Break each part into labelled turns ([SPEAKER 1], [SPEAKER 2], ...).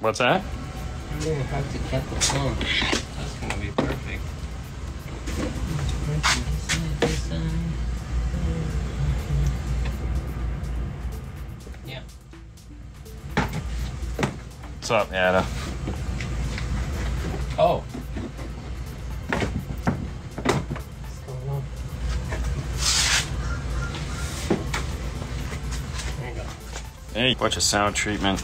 [SPEAKER 1] What's that?
[SPEAKER 2] I'm gonna have to cut the phone. That's gonna be perfect. Yeah.
[SPEAKER 1] What's up, Anna?
[SPEAKER 2] Oh. What's going on? There you go.
[SPEAKER 1] Hey, watch a sound treatment.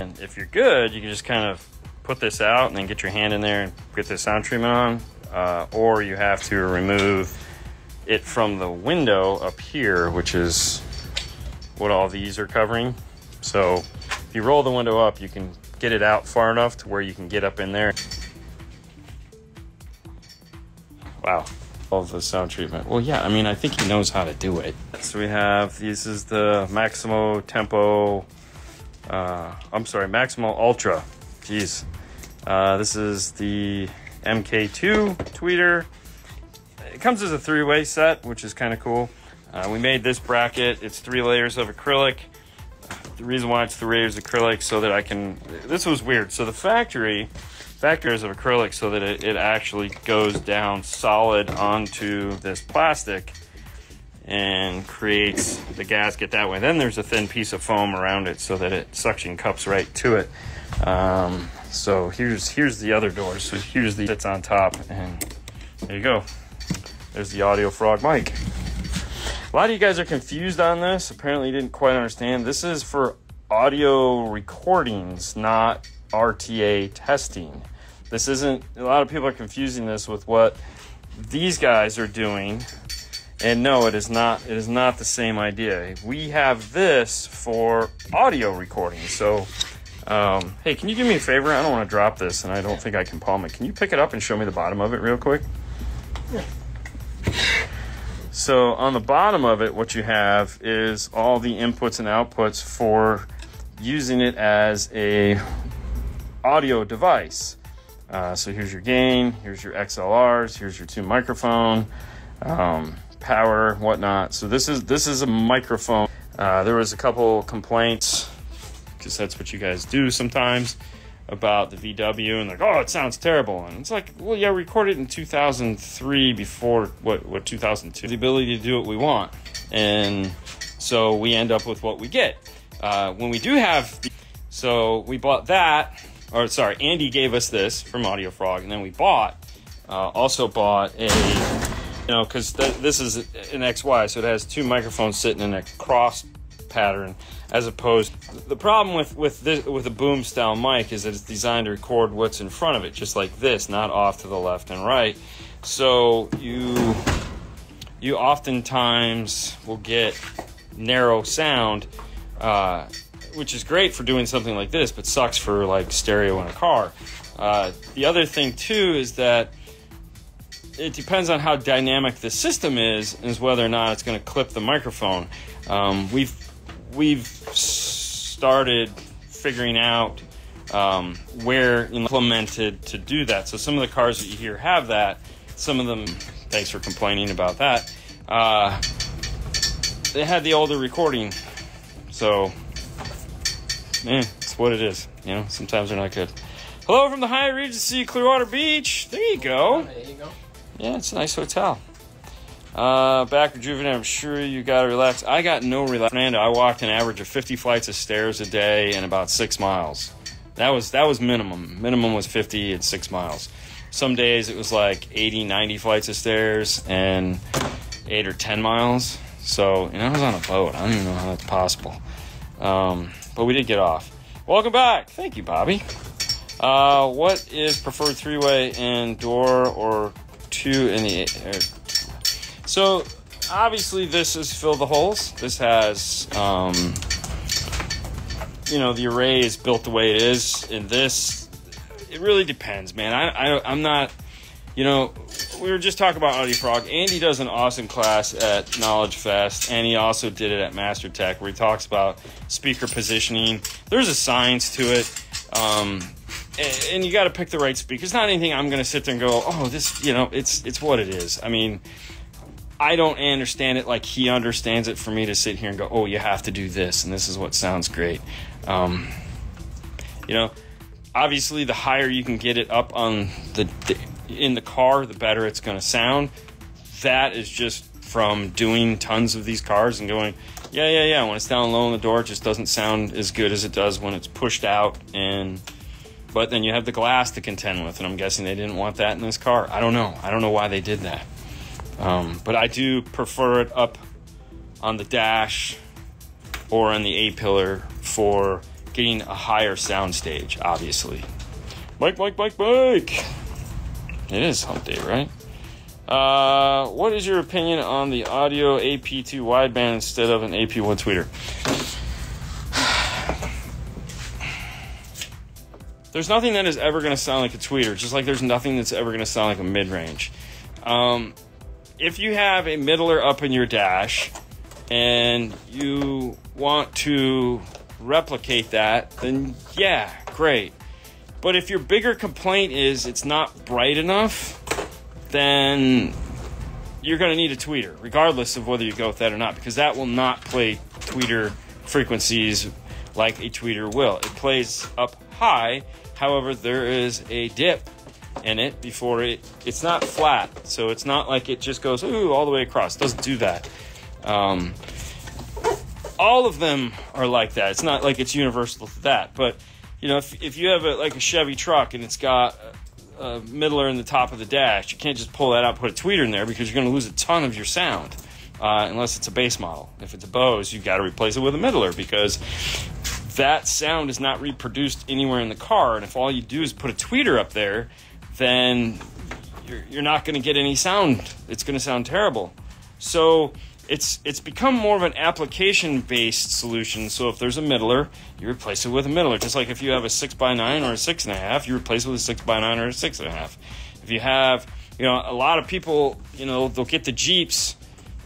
[SPEAKER 1] And if you're good, you can just kind of put this out and then get your hand in there and get the sound treatment on. Or you have to remove it from the window up here, which is what all these are covering. So if you roll the window up, you can get it out far enough to where you can get up in there. Wow. All the sound treatment. Well, yeah, I mean, I think he knows how to do it. So we have, this is the Maximo Tempo, Maximo Ultra. Jeez. This is the MK2 tweeter. It comes as a 3-way set, which is kind of cool. We made this bracket. It's 3 layers of acrylic. The reason why it's 3 layers of acrylic so that I can, this was weird. So the factory is of acrylic so that it actually goes down solid onto this plastic and creates the gasket that way. Then there's a thin piece of foam around it so that it suction cups right to it. So here's the other door. So here's the that's on top, and there you go. There's the Audio Frog mic. A lot of you guys are confused on this. Apparently you didn't quite understand. This is for audio recordings, not RTA testing. This isn't, a lot of people are confusing this with what these guys are doing. And no, it is not the same idea. We have this for audio recording. So, hey, can you do me a favor? I don't want to drop this, and I don't think I can palm it. Can you pick it up and show me the bottom of it real quick?
[SPEAKER 2] Yeah.
[SPEAKER 1] So on the bottom of it, what you have is all the inputs and outputs for using it as a audio device. So here's your gain, here's your XLRs, here's your 2 microphone, power, whatnot. So this is a microphone. There was a couple complaints, because that's what you guys do sometimes, about the VW, and like, oh, it sounds terrible. And it's like, well, yeah, recorded in 2003 before what 2002. The ability to do what we want, and so we end up with what we get. When we do have, so we bought that, or sorry, Andy gave us this from Audio Frog, and then we also bought a, because this is an XY, so it has 2 microphones sitting in a cross pattern, as opposed, the problem with a boom style mic is that it's designed to record what's in front of it, just like this, not off to the left and right. So you oftentimes will get narrow sound, which is great for doing something like this, but sucks for like stereo in a car. The other thing too is that it depends on how dynamic the system is whether or not it's going to clip the microphone. We've started figuring out where implemented to do that. So some of the cars that you hear have that. Some of them, thanks for complaining about that, they had the older recording. So, it's what it is. Sometimes they're not good. Hello from the Hyatt Regency Clearwater Beach. There you go.
[SPEAKER 2] There you go.
[SPEAKER 1] Yeah, it's a nice hotel. Back rejuvenated, I'm sure you got to relax. I got no relax. Fernando, I walked an average of 50 flights of stairs a day and about 6 miles. That was minimum. Minimum was 50 and 6 miles. Some days it was like 80, 90 flights of stairs and 8 or 10 miles. So, I was on a boat. I don't even know how that's possible. But we did get off. Welcome back. Thank you, Bobby. What is preferred 3-way and door or 2 in the... So, obviously, this is fill the holes. This has, the array is built the way it is. In this, it really depends, man. I'm not, we were just talking about Audio Frog. Andy does an awesome class at Knowledge Fest, and he also did it at Master Tech, where he talks about speaker positioning. There's a science to it, and you got to pick the right speaker. It's not anything I'm going to sit there and go, oh, this, it's what it is. I mean, I don't understand it like he understands it for me to sit here and go, oh, you have to do this, and this is what sounds great. You know, obviously the higher you can get it up on in the car, the better it's going to sound. That is just from doing tons of these cars and going, yeah. When it's down low in the door, it just doesn't sound as good as it does when it's pushed out. But then you have the glass to contend with, and I'm guessing they didn't want that in this car. I don't know why they did that. But I do prefer it up on the dash or on the A-pillar for getting a higher sound stage, obviously. Mike. It is hump day, right? What is your opinion on the audio AP2 wideband instead of an AP1 tweeter? There's nothing that is ever going to sound like a tweeter, just like there's nothing that's ever going to sound like a mid-range. If you have a middler up in your dash and you want to replicate that, then yeah, great. But if your bigger complaint is it's not bright enough, then you're going to need a tweeter, regardless of whether you go with that or not, because that will not play tweeter frequencies like a tweeter will. It plays up high, however, there is a dip in it before it's not flat, so it's not like it just goes all the way across. It doesn't do that. All of them are like that. It's not like it's universal to that, but you know, if you have a Chevy truck and it's got a middler in the top of the dash, you can't just pull that out and put a tweeter in there because you're going to lose a ton of your sound, unless it's a base model. If it's a Bose, you've got to replace it with a middler because that sound is not reproduced anywhere in the car, and if all you do is put a tweeter up there, then you're not going to get any sound. It's going to sound terrible. So it's become more of an application-based solution. So if there's a middler, you replace it with a middler. Just like if you have a 6x9 or a 6.5, you replace it with a 6x9 or a 6.5. If you have, a lot of people, they'll get the Jeeps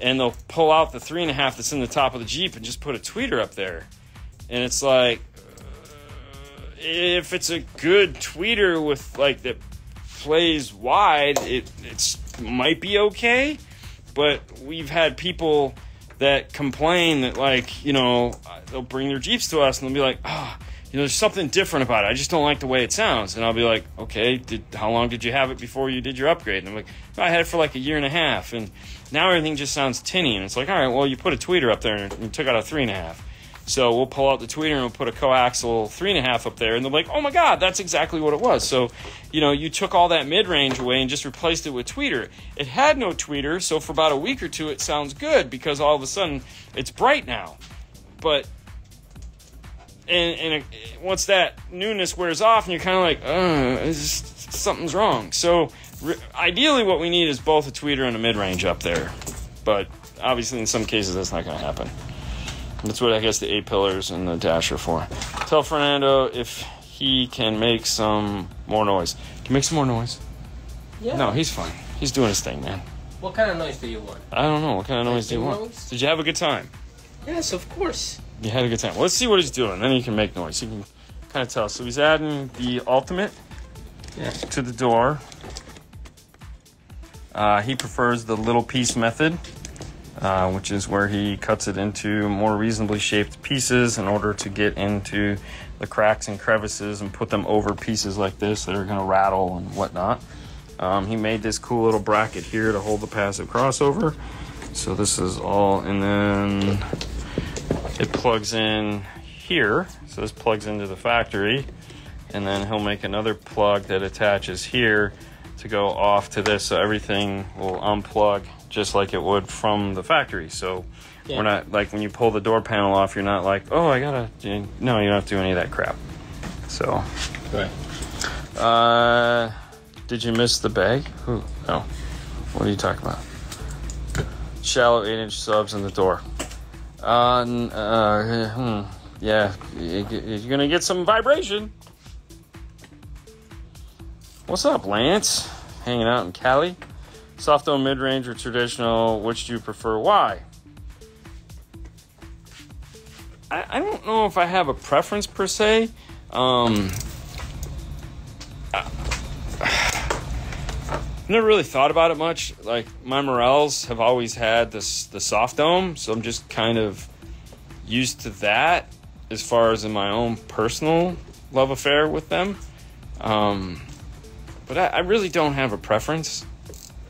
[SPEAKER 1] and they'll pull out the 3.5 that's in the top of the Jeep and just put a tweeter up there. And it's like, if it's a good tweeter with that plays wide, it might be okay. But we've had people that complain that they'll bring their Jeeps to us and they'll be like, there's something different about it. I just don't like the way it sounds. And I'll be like, okay, how long did you have it before you did your upgrade? And I'm like, I had it for like a year and a half, and now everything just sounds tinny. And it's like, all right, well, you put a tweeter up there and you took out a 3.5. So we'll pull out the tweeter and we'll put a coaxial 3.5 up there, and they're like, oh my God, that's exactly what it was. So, you took all that mid-range away and just replaced it with tweeter. It had no tweeter, so for about a week or two it sounds good because all of a sudden it's bright now. But and once that newness wears off and you're kind of like, something's wrong. So ideally what we need is both a tweeter and a mid-range up there. But obviously in some cases that's not going to happen. That's what I guess the A-pillars and the dash are for. Tell Fernando if he can make some more noise. Can you make some more noise?
[SPEAKER 2] Yeah.
[SPEAKER 1] No, he's fine. He's doing his thing, man.
[SPEAKER 2] What kind of noise do you want?
[SPEAKER 1] I don't know. What kind of noise do you want? Did you have a good time?
[SPEAKER 2] Yes, of course.
[SPEAKER 1] You had a good time. Well, let's see what he's doing. Then he can make noise. You can kind of tell. So he's adding the Ultimate to the door. He prefers the little piece method. Which is where he cuts it into more reasonably shaped pieces in order to get into the cracks and crevices and put them over pieces like this that are going to rattle and whatnot. He made this cool little bracket here to hold the passive crossover. So this is all, and then it plugs in here. So this plugs into the factory, and then he'll make another plug that attaches here to go off to this, so everything will unplug just like it would from the factory. So we're not like when you pull the door panel off, you're not like, no, you don't have to do any of that crap. So
[SPEAKER 2] Right.
[SPEAKER 1] Did you miss the bag? No. What are you talking about? Shallow 8-inch subs in the door. Yeah, you're gonna get some vibration. What's up, Lance? Hanging out in Cali? Soft dome, mid-range, or traditional, which do you prefer? Why? I don't know if I have a preference per se. I've never really thought about it much. Like, my Morels have always had the soft dome, so I'm just kind of used to that as far as in my own personal love affair with them. But I really don't have a preference.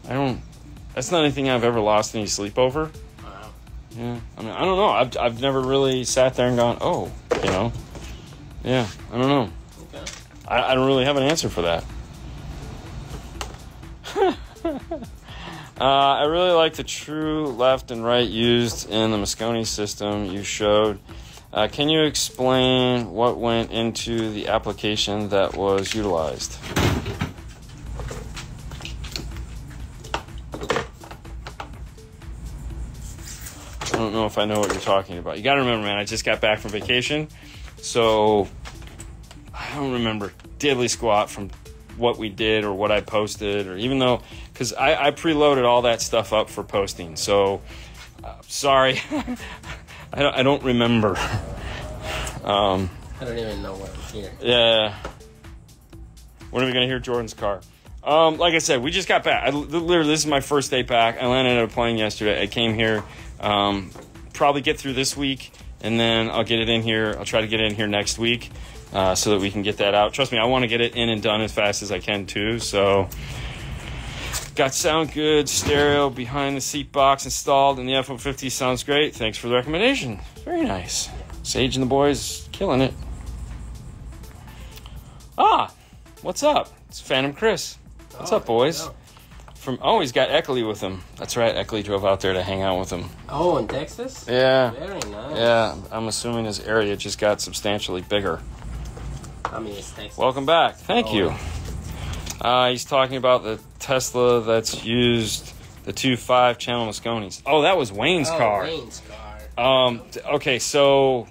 [SPEAKER 1] That's not anything I've ever lost any sleep over.
[SPEAKER 2] Wow.
[SPEAKER 1] Yeah, I mean, I don't know. I've never really sat there and gone, oh, you know. Yeah, I don't know.
[SPEAKER 2] Okay.
[SPEAKER 1] I don't really have an answer for that. I really like the true left and right used in the Moscone system you showed. Can you explain what went into the application that was utilized? I don't know if I know what you're talking about. You got to remember, man, I just got back from vacation, so I don't remember diddly squat from what we did or what I posted, or even though, because I preloaded all that stuff up for posting. So sorry, I don't remember.
[SPEAKER 2] I don't even know what I'm hearing.
[SPEAKER 1] Yeah. When are we gonna hear Jordan's car? Like I said, we just got back. Literally, this is my first day back. I landed at a plane yesterday. I came here. Probably get through this week, and then I'll get it in here. I'll try to get it in here next week. So that we can get that out. Trust me, I want to get it in and done as fast as I can too. So, got sound good, stereo behind the seat box installed, and the F-150 sounds great. Thanks for the recommendation. Very nice. Sage and the boys killing it. What's up? It's Phantom Chris. What's up, boys? He's got Eckley with him. That's right, Eckley drove out there to hang out with him.
[SPEAKER 2] Oh, in Texas?
[SPEAKER 1] Yeah.
[SPEAKER 2] Very nice.
[SPEAKER 1] Yeah, I'm assuming his area just got substantially bigger.
[SPEAKER 2] I mean, it's Texas.
[SPEAKER 1] Welcome back. Thank you. He's talking about the Tesla that's used the 2 5-channel Moscones. Oh, that was Wayne's car.
[SPEAKER 2] Wayne's car.
[SPEAKER 1] Okay, so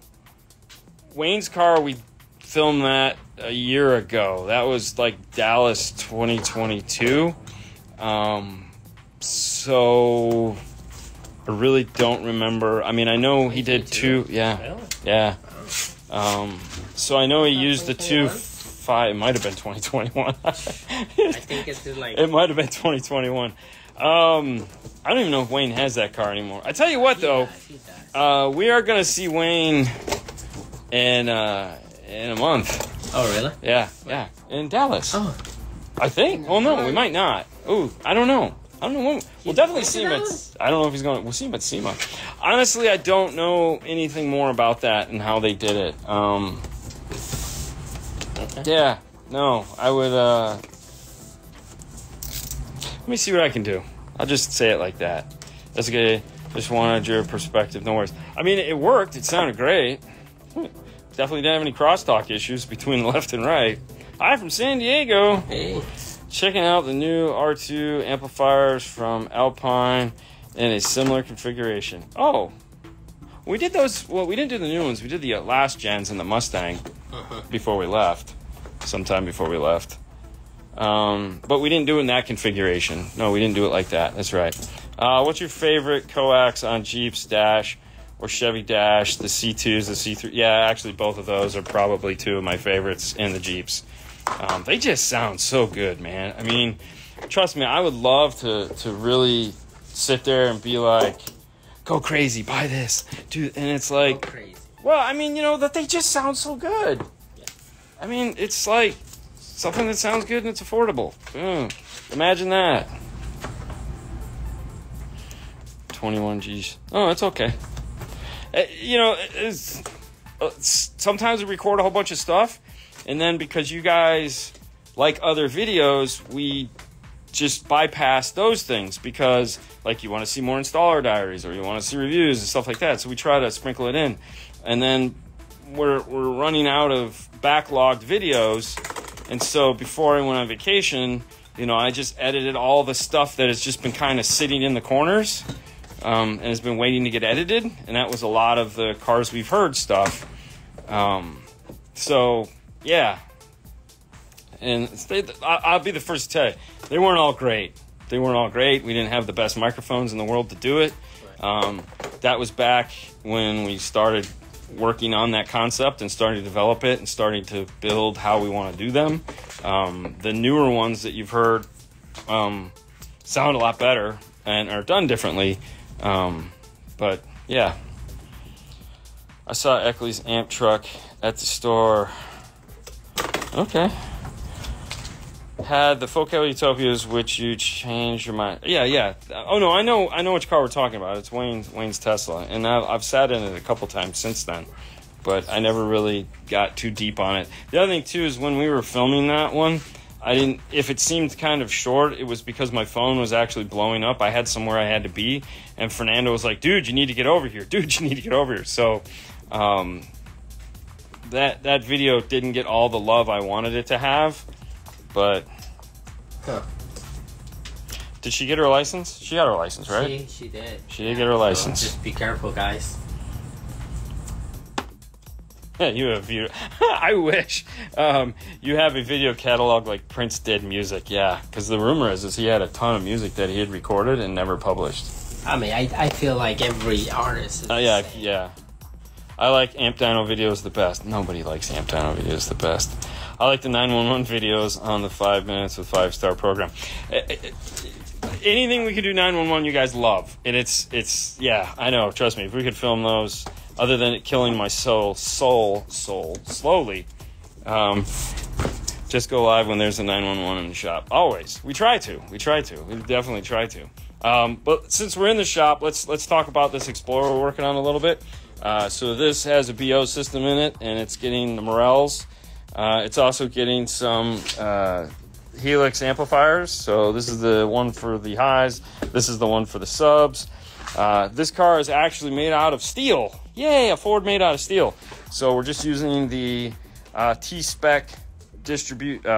[SPEAKER 1] Wayne's car, we filmed that a year ago. That was like Dallas 2022. So I really don't remember. I mean, I know he did 2. Yeah.
[SPEAKER 2] Really?
[SPEAKER 1] Yeah. So I know he used the 2 5. It might have been 2021.
[SPEAKER 2] I think it's just like...
[SPEAKER 1] It might have been 2021. I don't even know if Wayne has that car anymore. I tell you what, though, we are going to see Wayne in a month.
[SPEAKER 2] Oh, really?
[SPEAKER 1] Yeah, yeah, in Dallas.
[SPEAKER 2] Oh.
[SPEAKER 1] I think. Oh, no, we might not. Ooh, I don't know. We'll definitely see him at... I don't know if he's going... We'll see him at SEMA. Honestly, I don't know anything more about that and how they did it.
[SPEAKER 2] Okay.
[SPEAKER 1] Yeah, no, I would... Let me see what I can do. I'll just say it like that. That's okay. Just wanted your perspective. No worries. I mean, it worked. It sounded great. Definitely didn't have any crosstalk issues between left and right. Hi from San Diego.
[SPEAKER 2] Hey.
[SPEAKER 1] Checking out the new R2 amplifiers from Alpine in a similar configuration. Oh, we did those. Well, we didn't do the new ones. We did the last gens in the Mustang before we left. Sometime before we left. But we didn't do it in that configuration. No, we didn't do it like that. That's right. What's your favorite coax on Jeep's Dash or Chevy Dash? The C2s, the C3. Yeah, actually, both of those are probably 2 of my favorites in the Jeeps. They just sound so good, man. I mean, trust me, I would love to really sit there and be like, go crazy, buy this, dude. And it's like,
[SPEAKER 2] Go crazy.
[SPEAKER 1] well, I mean, you know, that they just sound so good.
[SPEAKER 2] Yeah.
[SPEAKER 1] I mean, it's like something that sounds good and it's affordable. Imagine that. 21 G's. Oh, it's okay. You know, sometimes we record a whole bunch of stuff, and then because you guys like other videos, we just bypass those things because, like, you want to see more installer diaries or you want to see reviews and stuff like that. So we try to sprinkle it in, and then we're running out of backlogged videos. And so before I went on vacation, you know, I just edited all the stuff that has just been kind of sitting in the corners and has been waiting to get edited. And that was a lot of the Cars We've Heard stuff. So, yeah. And I'll be the first to tell you, they weren't all great. They weren't all great. We didn't have the best microphones in the world to do it. That was back when we started working on that concept and starting to develop it and starting to build how we want to do them. The newer ones that you've heard sound a lot better and are done differently. But yeah, I saw Eckley's amp truck at the store. Okay. Had the Focal Utopias, which you changed your mind. Yeah. Oh no, I know which car we're talking about. It's Wayne's Tesla, and I've sat in it a couple times since then, but I never really got too deep on it. The other thing too is when we were filming that one, I didn't. If it seemed kind of short, it was because my phone was actually blowing up. I had somewhere I had to be, and Fernando was like, "Dude, you need to get over here. Dude, you need to get over here." So, that video didn't get all the love I wanted it to have, but.
[SPEAKER 2] Huh.
[SPEAKER 1] Did she get her license? She got her license, right?
[SPEAKER 2] She did.
[SPEAKER 1] She did get her license.
[SPEAKER 2] So just be careful, guys.
[SPEAKER 1] Yeah, you have video. I wish you have a video catalog like Prince did music. Yeah, because the rumor is he had a ton of music that he had recorded and never published.
[SPEAKER 2] I mean, I feel like every artist is the same.
[SPEAKER 1] Yeah. I like Amp Dyno videos the best. Nobody likes Amp Dyno videos the best. I like the 911 videos on the 5 Minutes with 5-Star program. Anything we could do 911, you guys love. And it's yeah, I know. Trust me, if we could film those, other than it killing my soul slowly, just go live when there's a 911 in the shop. Always. We try to. We definitely try to. But since we're in the shop, let's talk about this Explorer we're working on a little bit. So this has a BO system in it, and it's getting the Morels. It's also getting some Helix amplifiers. So this is the one for the highs. This is the one for the subs. This car is actually made out of steel. Yay, a Ford made out of steel. So we're just using the T-Spec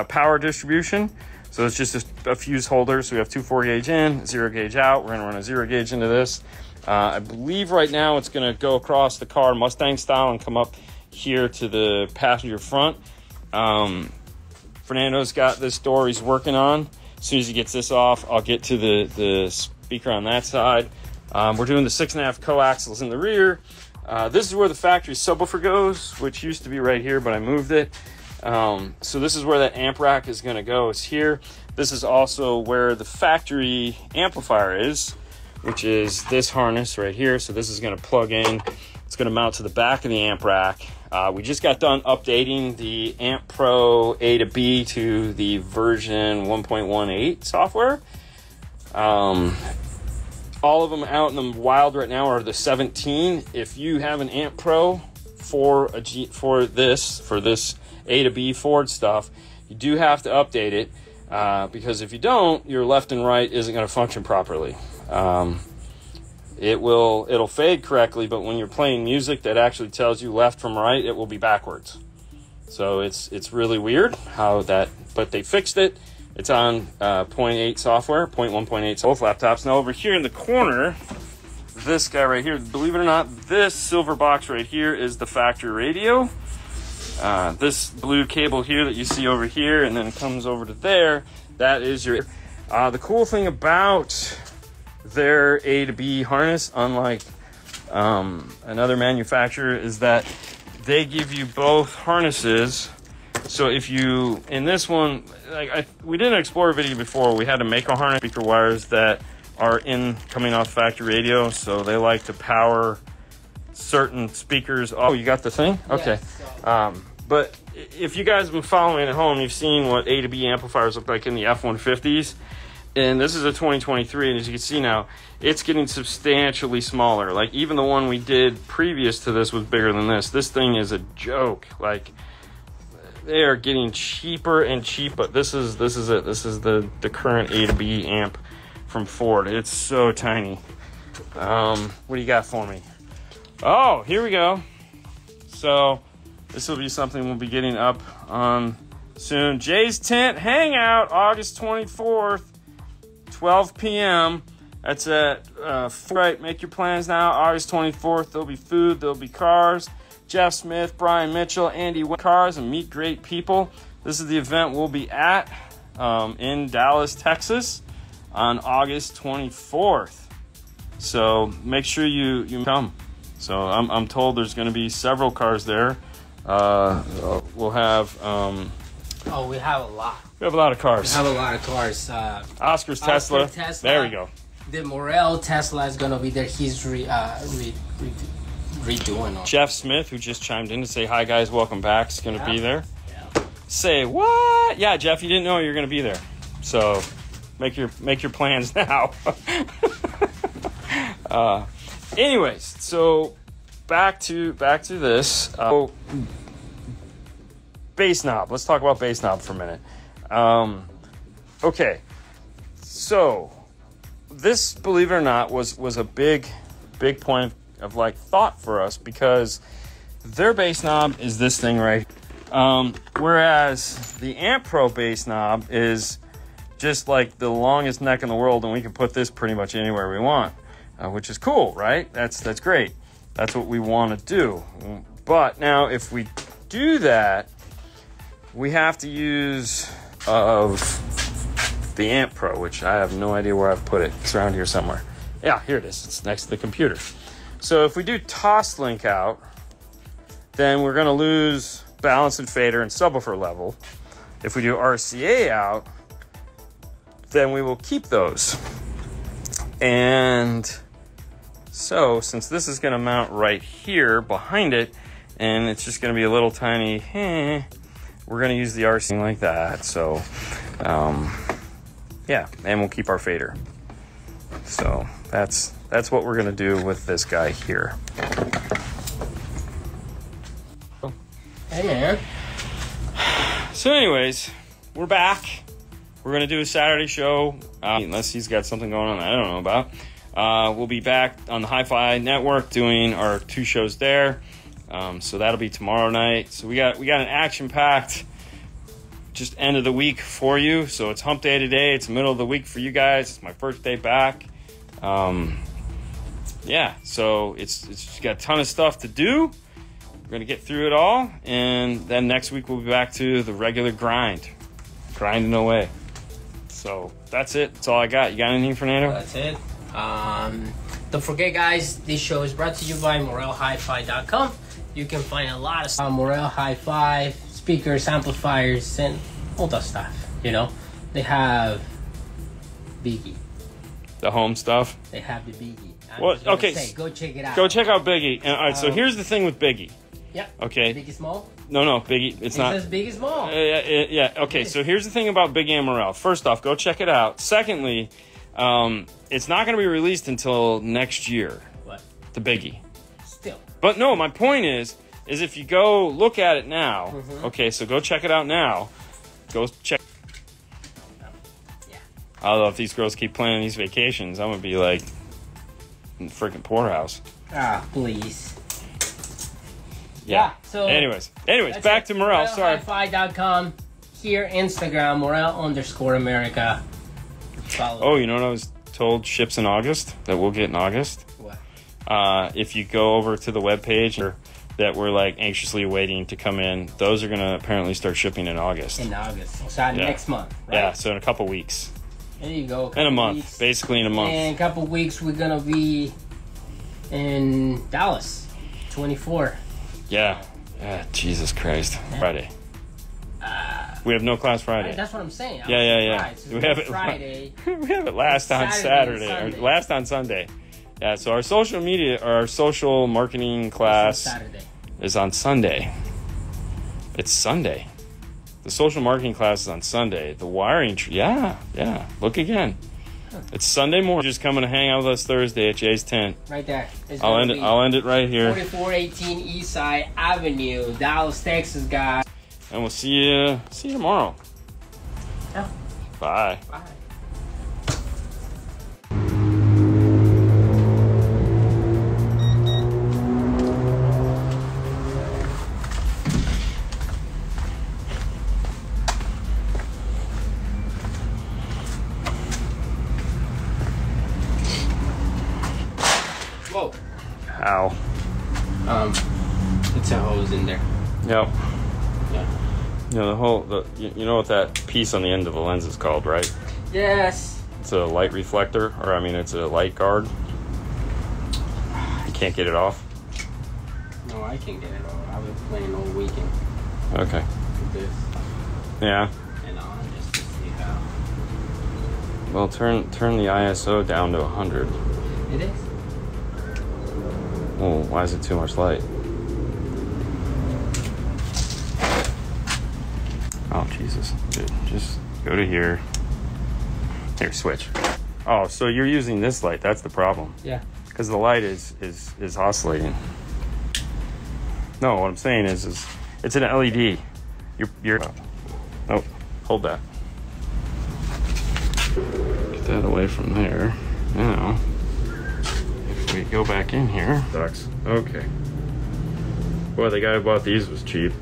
[SPEAKER 1] power distribution. So it's just a fuse holder. So we have two 4-gauge in, 0-gauge out. We're going to run a 0-gauge into this. I believe right now it's going to go across the car Mustang style and come up here to the passenger front. Fernando's got this door he's working on. As soon as he gets this off, I'll get to the speaker on that side. We're doing the 6.5 coaxials in the rear. This is where the factory subwoofer goes, which used to be right here, but I moved it. So this is where that amp rack is going to go, is here. This is also where the factory amplifier is, which is this harness right here. So this is going to plug in. It's going to mount to the back of the amp rack. We just got done updating the Amp Pro A to B to the version 1.18 software. All of them out in the wild right now are the 17. If you have an Amp Pro for this A to B Ford stuff, you do have to update it because if you don't, your left and right isn't going to function properly. It'll fade correctly, but when you're playing music that actually tells you left from right, it will be backwards. So it's really weird how that, but they fixed it. It's on 0.8 software, 1.8 both laptops. Now over here in the corner, this guy right here, believe it or not, this silver box right here is the factory radio. This blue cable here that you see over here and then it comes over to there, that is your... the cool thing about their A to B harness, unlike another manufacturer, is that they give you both harnesses. So if you, in this one, we did an Explorer video before, we had to make a harness, speaker wires that are coming off factory radio, so they like to power certain speakers. Oh, you got the thing? Okay.
[SPEAKER 2] Yes.
[SPEAKER 1] But if you guys have been following at home, you've seen what A to B amplifiers look like in the F-150s. And this is a 2023, and as you can see now, it's getting substantially smaller. Like, even the one we did previous to this was bigger than this. This thing is a joke. Like, they are getting cheaper and cheaper. This is it. This is the current A to B amp from Ford. It's so tiny. What do you got for me? Oh, here we go. So, this will be something we'll be getting up on soon. Jay's Tent Hangout, August 24th. 12 p.m. That's at right. Make your plans now. August 24th. There'll be food. There'll be cars. Jeff Smith, Brian Mitchell, Andy Cars, and meet great people. This is the event we'll be at in Dallas, Texas, on August 24th. So make sure you come. So I'm told there's going to be several cars there. We'll have
[SPEAKER 2] Oh, we have a lot.
[SPEAKER 1] We have a lot of
[SPEAKER 2] We
[SPEAKER 1] cars.
[SPEAKER 2] have a lot of cars.
[SPEAKER 1] Oscar's Tesla.
[SPEAKER 2] Oscar Tesla.
[SPEAKER 1] There we go.
[SPEAKER 2] The Morel Tesla is gonna be there. He's redoing all.
[SPEAKER 1] Jeff Smith, who just chimed in to say hi, guys, welcome back, is going to be there.
[SPEAKER 2] Yeah.
[SPEAKER 1] Say what? Yeah, Jeff, you didn't know you were going to be there, so make your plans now. Anyways, so back to this. Bass knob. Let's talk about bass knob for a minute. Okay, so this, believe it or not, was a big point of like thought for us, because their bass knob is this thing right here. Whereas the Amp Pro bass knob is just like the longest neck in the world, and we can put this pretty much anywhere we want, which is cool, right? That's great. That's what we want to do. But now if we do that, we have to use of the Amp Pro, which I have no idea where I've put it. It's around here somewhere. Yeah, here it is. It's next to the computer. So if we do Toslink out, then we're going to lose balance and fader and subwoofer level. If we do RCA out, then we will keep those. And so since this is going to mount right here behind it, and it's just going to be a little tiny, we're going to use the RCA like that. So yeah, and we'll keep our fader. So that's what we're going to do with this guy here.
[SPEAKER 2] Hey, man.
[SPEAKER 1] So anyways, we're back. We're going to do a Saturday show, unless he's got something going on that I don't know about. We'll be back on the Hi-Fi Network doing our 2 shows there. So that'll be tomorrow night. So we got an action-packed just end of the week for you. So it's hump day today. It's the middle of the week for you guys. It's my first day back. Yeah, so it's got a ton of stuff to do. We're going to get through it all, and then next week we'll be back to the regular grinding away. So that's it. That's all I got. You got anything, Fernando?
[SPEAKER 2] That's it. Don't forget, guys, this show is brought to you by MorelHiFi.com. You can find a lot of stuff on Morel Hi-Fi, speakers, amplifiers, and all that stuff. You know, they have Biggie.
[SPEAKER 1] The home stuff.
[SPEAKER 2] They have the Biggie.
[SPEAKER 1] Well, okay.
[SPEAKER 2] Go check it out.
[SPEAKER 1] Go check out Biggie. And, all right, so here's the thing with Biggie.
[SPEAKER 2] Yep.
[SPEAKER 1] Okay.
[SPEAKER 2] Biggie Small?
[SPEAKER 1] No, Biggie. It's not.
[SPEAKER 2] It says Biggie Small.
[SPEAKER 1] Yeah. Okay, so here's the thing about Biggie and Morel. First off, go check it out. Secondly, it's not going to be released until next year.
[SPEAKER 2] What?
[SPEAKER 1] The Biggie.
[SPEAKER 2] Still.
[SPEAKER 1] But no, my point is if you go look at it now, okay, so go check it out now. Go check.
[SPEAKER 2] Yeah.
[SPEAKER 1] Although if these girls keep planning these vacations, I'm going to be like in the freaking poorhouse.
[SPEAKER 2] Ah, please.
[SPEAKER 1] Yeah.
[SPEAKER 2] So
[SPEAKER 1] anyways, back to Morel. Sorry.
[SPEAKER 2] MorelHiFi.com. Here, Instagram, Morel_America. Follow.
[SPEAKER 1] Oh, you know what I was told ships in August that we'll get in August?
[SPEAKER 2] What?
[SPEAKER 1] If you go over to the webpage that we're like anxiously waiting to come in, those are going to apparently start shipping in August.
[SPEAKER 2] In August. So next month, right?
[SPEAKER 1] Yeah, so in a couple weeks.
[SPEAKER 2] There you go.
[SPEAKER 1] In a month.
[SPEAKER 2] Weeks.
[SPEAKER 1] Basically in a month.
[SPEAKER 2] In a couple weeks, we're going to be in Dallas. 24.
[SPEAKER 1] Yeah. Jesus Christ. Friday. We have no class Friday.
[SPEAKER 2] Right, that's what I'm saying.
[SPEAKER 1] Yeah.
[SPEAKER 2] Right, so
[SPEAKER 1] We have it
[SPEAKER 2] Friday.
[SPEAKER 1] We have it last on Saturday. Or last on Sunday. Yeah, so our social media, or our social marketing class is on Sunday. It's Sunday. The social marketing class is on Sunday. The wiring, yeah. Look again. It's Sunday morning. Just coming to hang out with us Thursday at Jay's Tent.
[SPEAKER 2] Right there.
[SPEAKER 1] I'll end it right here.
[SPEAKER 2] 4418 Eastside Avenue, Dallas, Texas, guys.
[SPEAKER 1] And we'll see you tomorrow.
[SPEAKER 2] Yeah.
[SPEAKER 1] Bye.
[SPEAKER 2] Bye. Whoa.
[SPEAKER 1] Ow.
[SPEAKER 2] It's a hose in there.
[SPEAKER 1] Yep.
[SPEAKER 2] Yeah.
[SPEAKER 1] You know, you know what that piece on the end of the lens is called, right?
[SPEAKER 2] Yes.
[SPEAKER 1] It's a light reflector, or I mean, it's a light guard. You can't get it off?
[SPEAKER 2] No, I can't get it off. I've been playing all weekend
[SPEAKER 1] Okay.
[SPEAKER 2] with this.
[SPEAKER 1] Yeah.
[SPEAKER 2] and on just to see how
[SPEAKER 1] Well, turn the ISO down to 100.
[SPEAKER 2] it is.
[SPEAKER 1] Oh, why is it too much light? Oh, Jesus. Dude, just go to here. Here, switch. Oh, so you're using this light. That's the problem.
[SPEAKER 2] Yeah.
[SPEAKER 1] Because the light is oscillating. No, what I'm saying is it's an LED. You're oh, hold that. Get that away from there. Now, if we go back in here, sucks. Okay. Boy, the guy who bought these was cheap.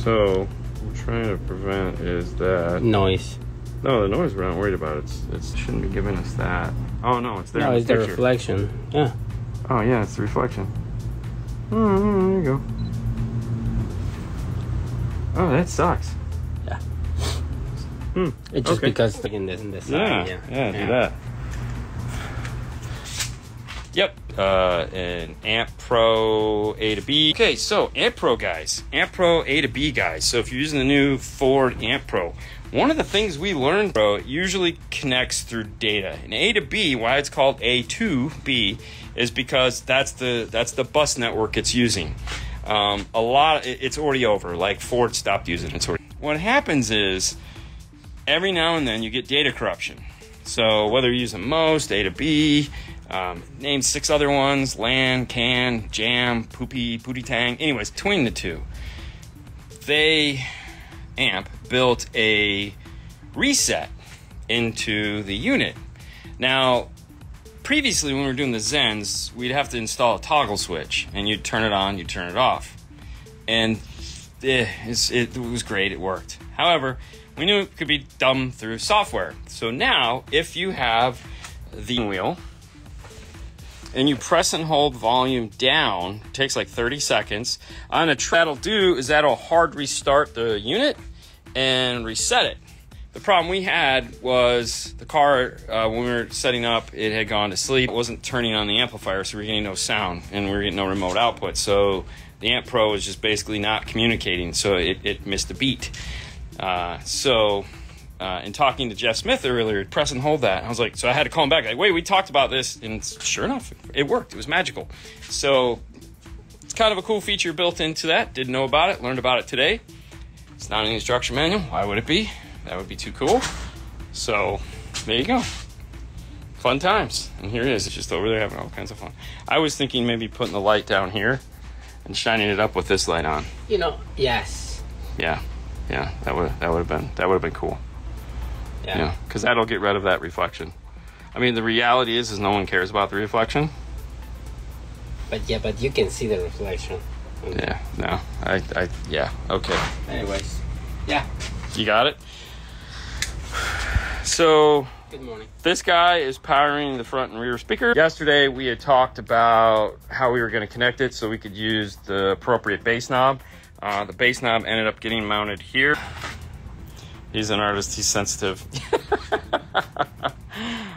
[SPEAKER 1] So, what I'm trying to prevent is that
[SPEAKER 2] Noise.
[SPEAKER 1] no, the noise we're not worried about. It shouldn't be giving us that. Oh no, it's there.
[SPEAKER 2] No,
[SPEAKER 1] in
[SPEAKER 2] it's the
[SPEAKER 1] picture.
[SPEAKER 2] reflection. Yeah.
[SPEAKER 1] Oh yeah, it's the reflection. Oh, there you go. Oh, that sucks.
[SPEAKER 2] Yeah.
[SPEAKER 1] Hmm.
[SPEAKER 2] It's just
[SPEAKER 1] Okay.
[SPEAKER 2] because in the side.
[SPEAKER 1] Yeah, do that. Yep. An Amp Pro A to B. Okay, so Amp Pro guys. Amp Pro A to B guys. So if you're using the new Ford Amp Pro, one of the things we learned, bro, it usually connects through data. And A to B, why it's called A to B, is because that's the bus network it's using. It's already over. Like Ford stopped using it. It's already. What happens is every now and then you get data corruption. So whether you're using most, A to B, name 6 other ones, LAN, CAN, JAM, Pootie Tang. Anyways, between the two, Amp built a reset into the unit. Now, previously when we were doing the Zens, we'd have to install a toggle switch, and you'd turn it on, you'd turn it off. And it was great, it worked. However, we knew it could be done through software. So now, if you have the wheel, and you press and hold volume down, it takes like 30 seconds. On a that'll do is that'll hard restart the unit and reset it. The problem we had was the car, when we were setting up, it had gone to sleep. It wasn't turning on the amplifier, so we were getting no sound, and we were getting no remote output. So the Amp Pro was just basically not communicating, so it missed a beat. In talking to Jeff Smith earlier, press and hold that. I was like, so I had to call him back. Like, wait, we talked about this, and sure enough, it worked. It was magical. So it's kind of a cool feature built into that. Didn't know about it. Learned about it today. It's not in the instruction manual. Why would it be? That would be too cool. So there you go. Fun times. And here it is. It's just over there having all kinds of fun. I was thinking maybe putting the light down here and shining it up with this light on.
[SPEAKER 2] Yes.
[SPEAKER 1] Yeah, that would have been cool. Yeah, because that'll get rid of that reflection. I mean, the reality is no one cares about the reflection.
[SPEAKER 2] But you can see the reflection.
[SPEAKER 1] Yeah, no, okay.
[SPEAKER 2] Anyways, yeah.
[SPEAKER 1] You got it? So,
[SPEAKER 2] Good morning.
[SPEAKER 1] this guy is powering the front and rear speaker. Yesterday, we had talked about how we were going to connect it so we could use the appropriate bass knob. The bass knob ended up getting mounted here. He's an artist, he's sensitive.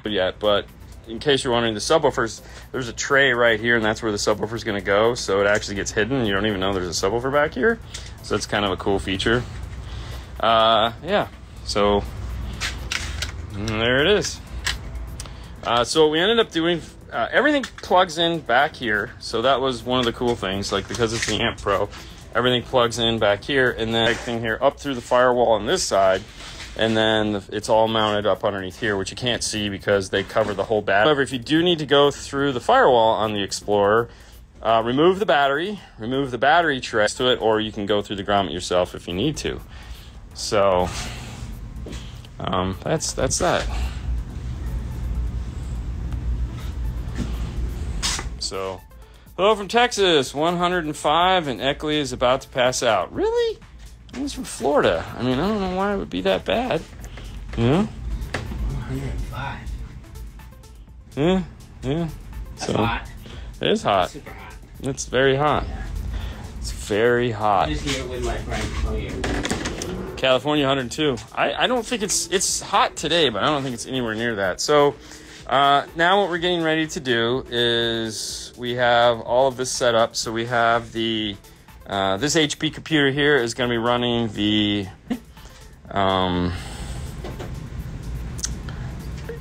[SPEAKER 1] But in case you're wondering, the subwoofers, there's a tray right here, and that's where the subwoofer's going to go, so it actually gets hidden. You don't even know there's a subwoofer back here. So that's kind of a cool feature. So there it is. So what we ended up doing, everything plugs in back here. So that was one of the cool things, like because it's the Amp Pro, everything plugs in back here, and then everything here up through the firewall on this side, and then it's all mounted up underneath here, which you can't see because they cover the whole battery. However, if you do need to go through the firewall on the Explorer, remove the battery tray to it, or you can go through the grommet yourself if you need to. So that's that. So, hello from Texas, 105, and Eckley is about to pass out. Really? He's from Florida. I mean, I don't know why it would be that bad. Yeah?
[SPEAKER 2] 105.
[SPEAKER 1] Yeah.
[SPEAKER 2] That's hot.
[SPEAKER 1] It is hot.
[SPEAKER 2] Super hot.
[SPEAKER 1] It's very hot.
[SPEAKER 2] Yeah.
[SPEAKER 1] It's very hot.
[SPEAKER 2] I'm just here with my friend.
[SPEAKER 1] California 102. I don't think it's hot today, but I don't think it's anywhere near that. So now what we're getting ready to do is we have all of this set up. So we have the This HP computer here is going to be running the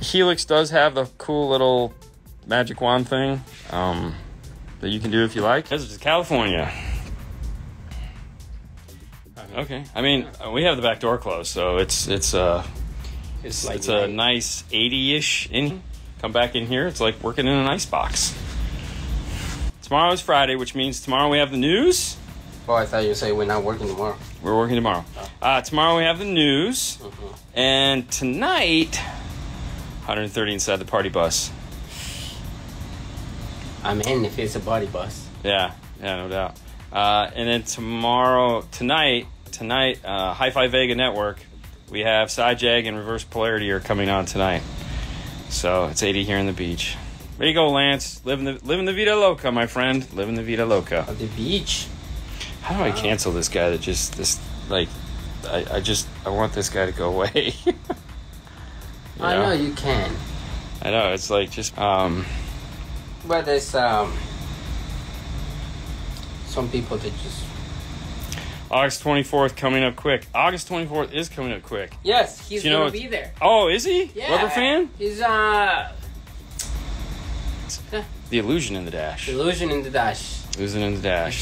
[SPEAKER 1] Helix does have the cool little magic wand thing that you can do if you like. This is California. Okay, I mean we have the back door closed, so it's a nice 80-ish in. Come back in here, it's like working in an ice box. Tomorrow is Friday, which means tomorrow we have the news.
[SPEAKER 2] Oh, I thought you say we're not working tomorrow.
[SPEAKER 1] We're working tomorrow. Tomorrow we have the news, and tonight, 130 inside the party bus.
[SPEAKER 2] I'm in if it's a party bus.
[SPEAKER 1] Yeah, no doubt. And then tonight, Hi-Fi Vega Network, we have Side-Jag and Reverse Polarity are coming on tonight. So it's 80 here in the beach. There you go, Lance. Living the Vida Loca, my friend. Living the Vida Loca.
[SPEAKER 2] At the beach.
[SPEAKER 1] How do I cancel this guy I want this guy to go away.
[SPEAKER 2] I know you can.
[SPEAKER 1] I know, it's like just
[SPEAKER 2] But there's some people that just...
[SPEAKER 1] August 24th coming up quick. August 24th is coming up quick.
[SPEAKER 2] Yes, he's gonna be there.
[SPEAKER 1] Oh, is he?
[SPEAKER 2] Yeah.
[SPEAKER 1] Rubber fan?
[SPEAKER 2] He's
[SPEAKER 1] The Illusion in the Dash.
[SPEAKER 2] Illusion in the Dash.
[SPEAKER 1] Illusion in the Dash.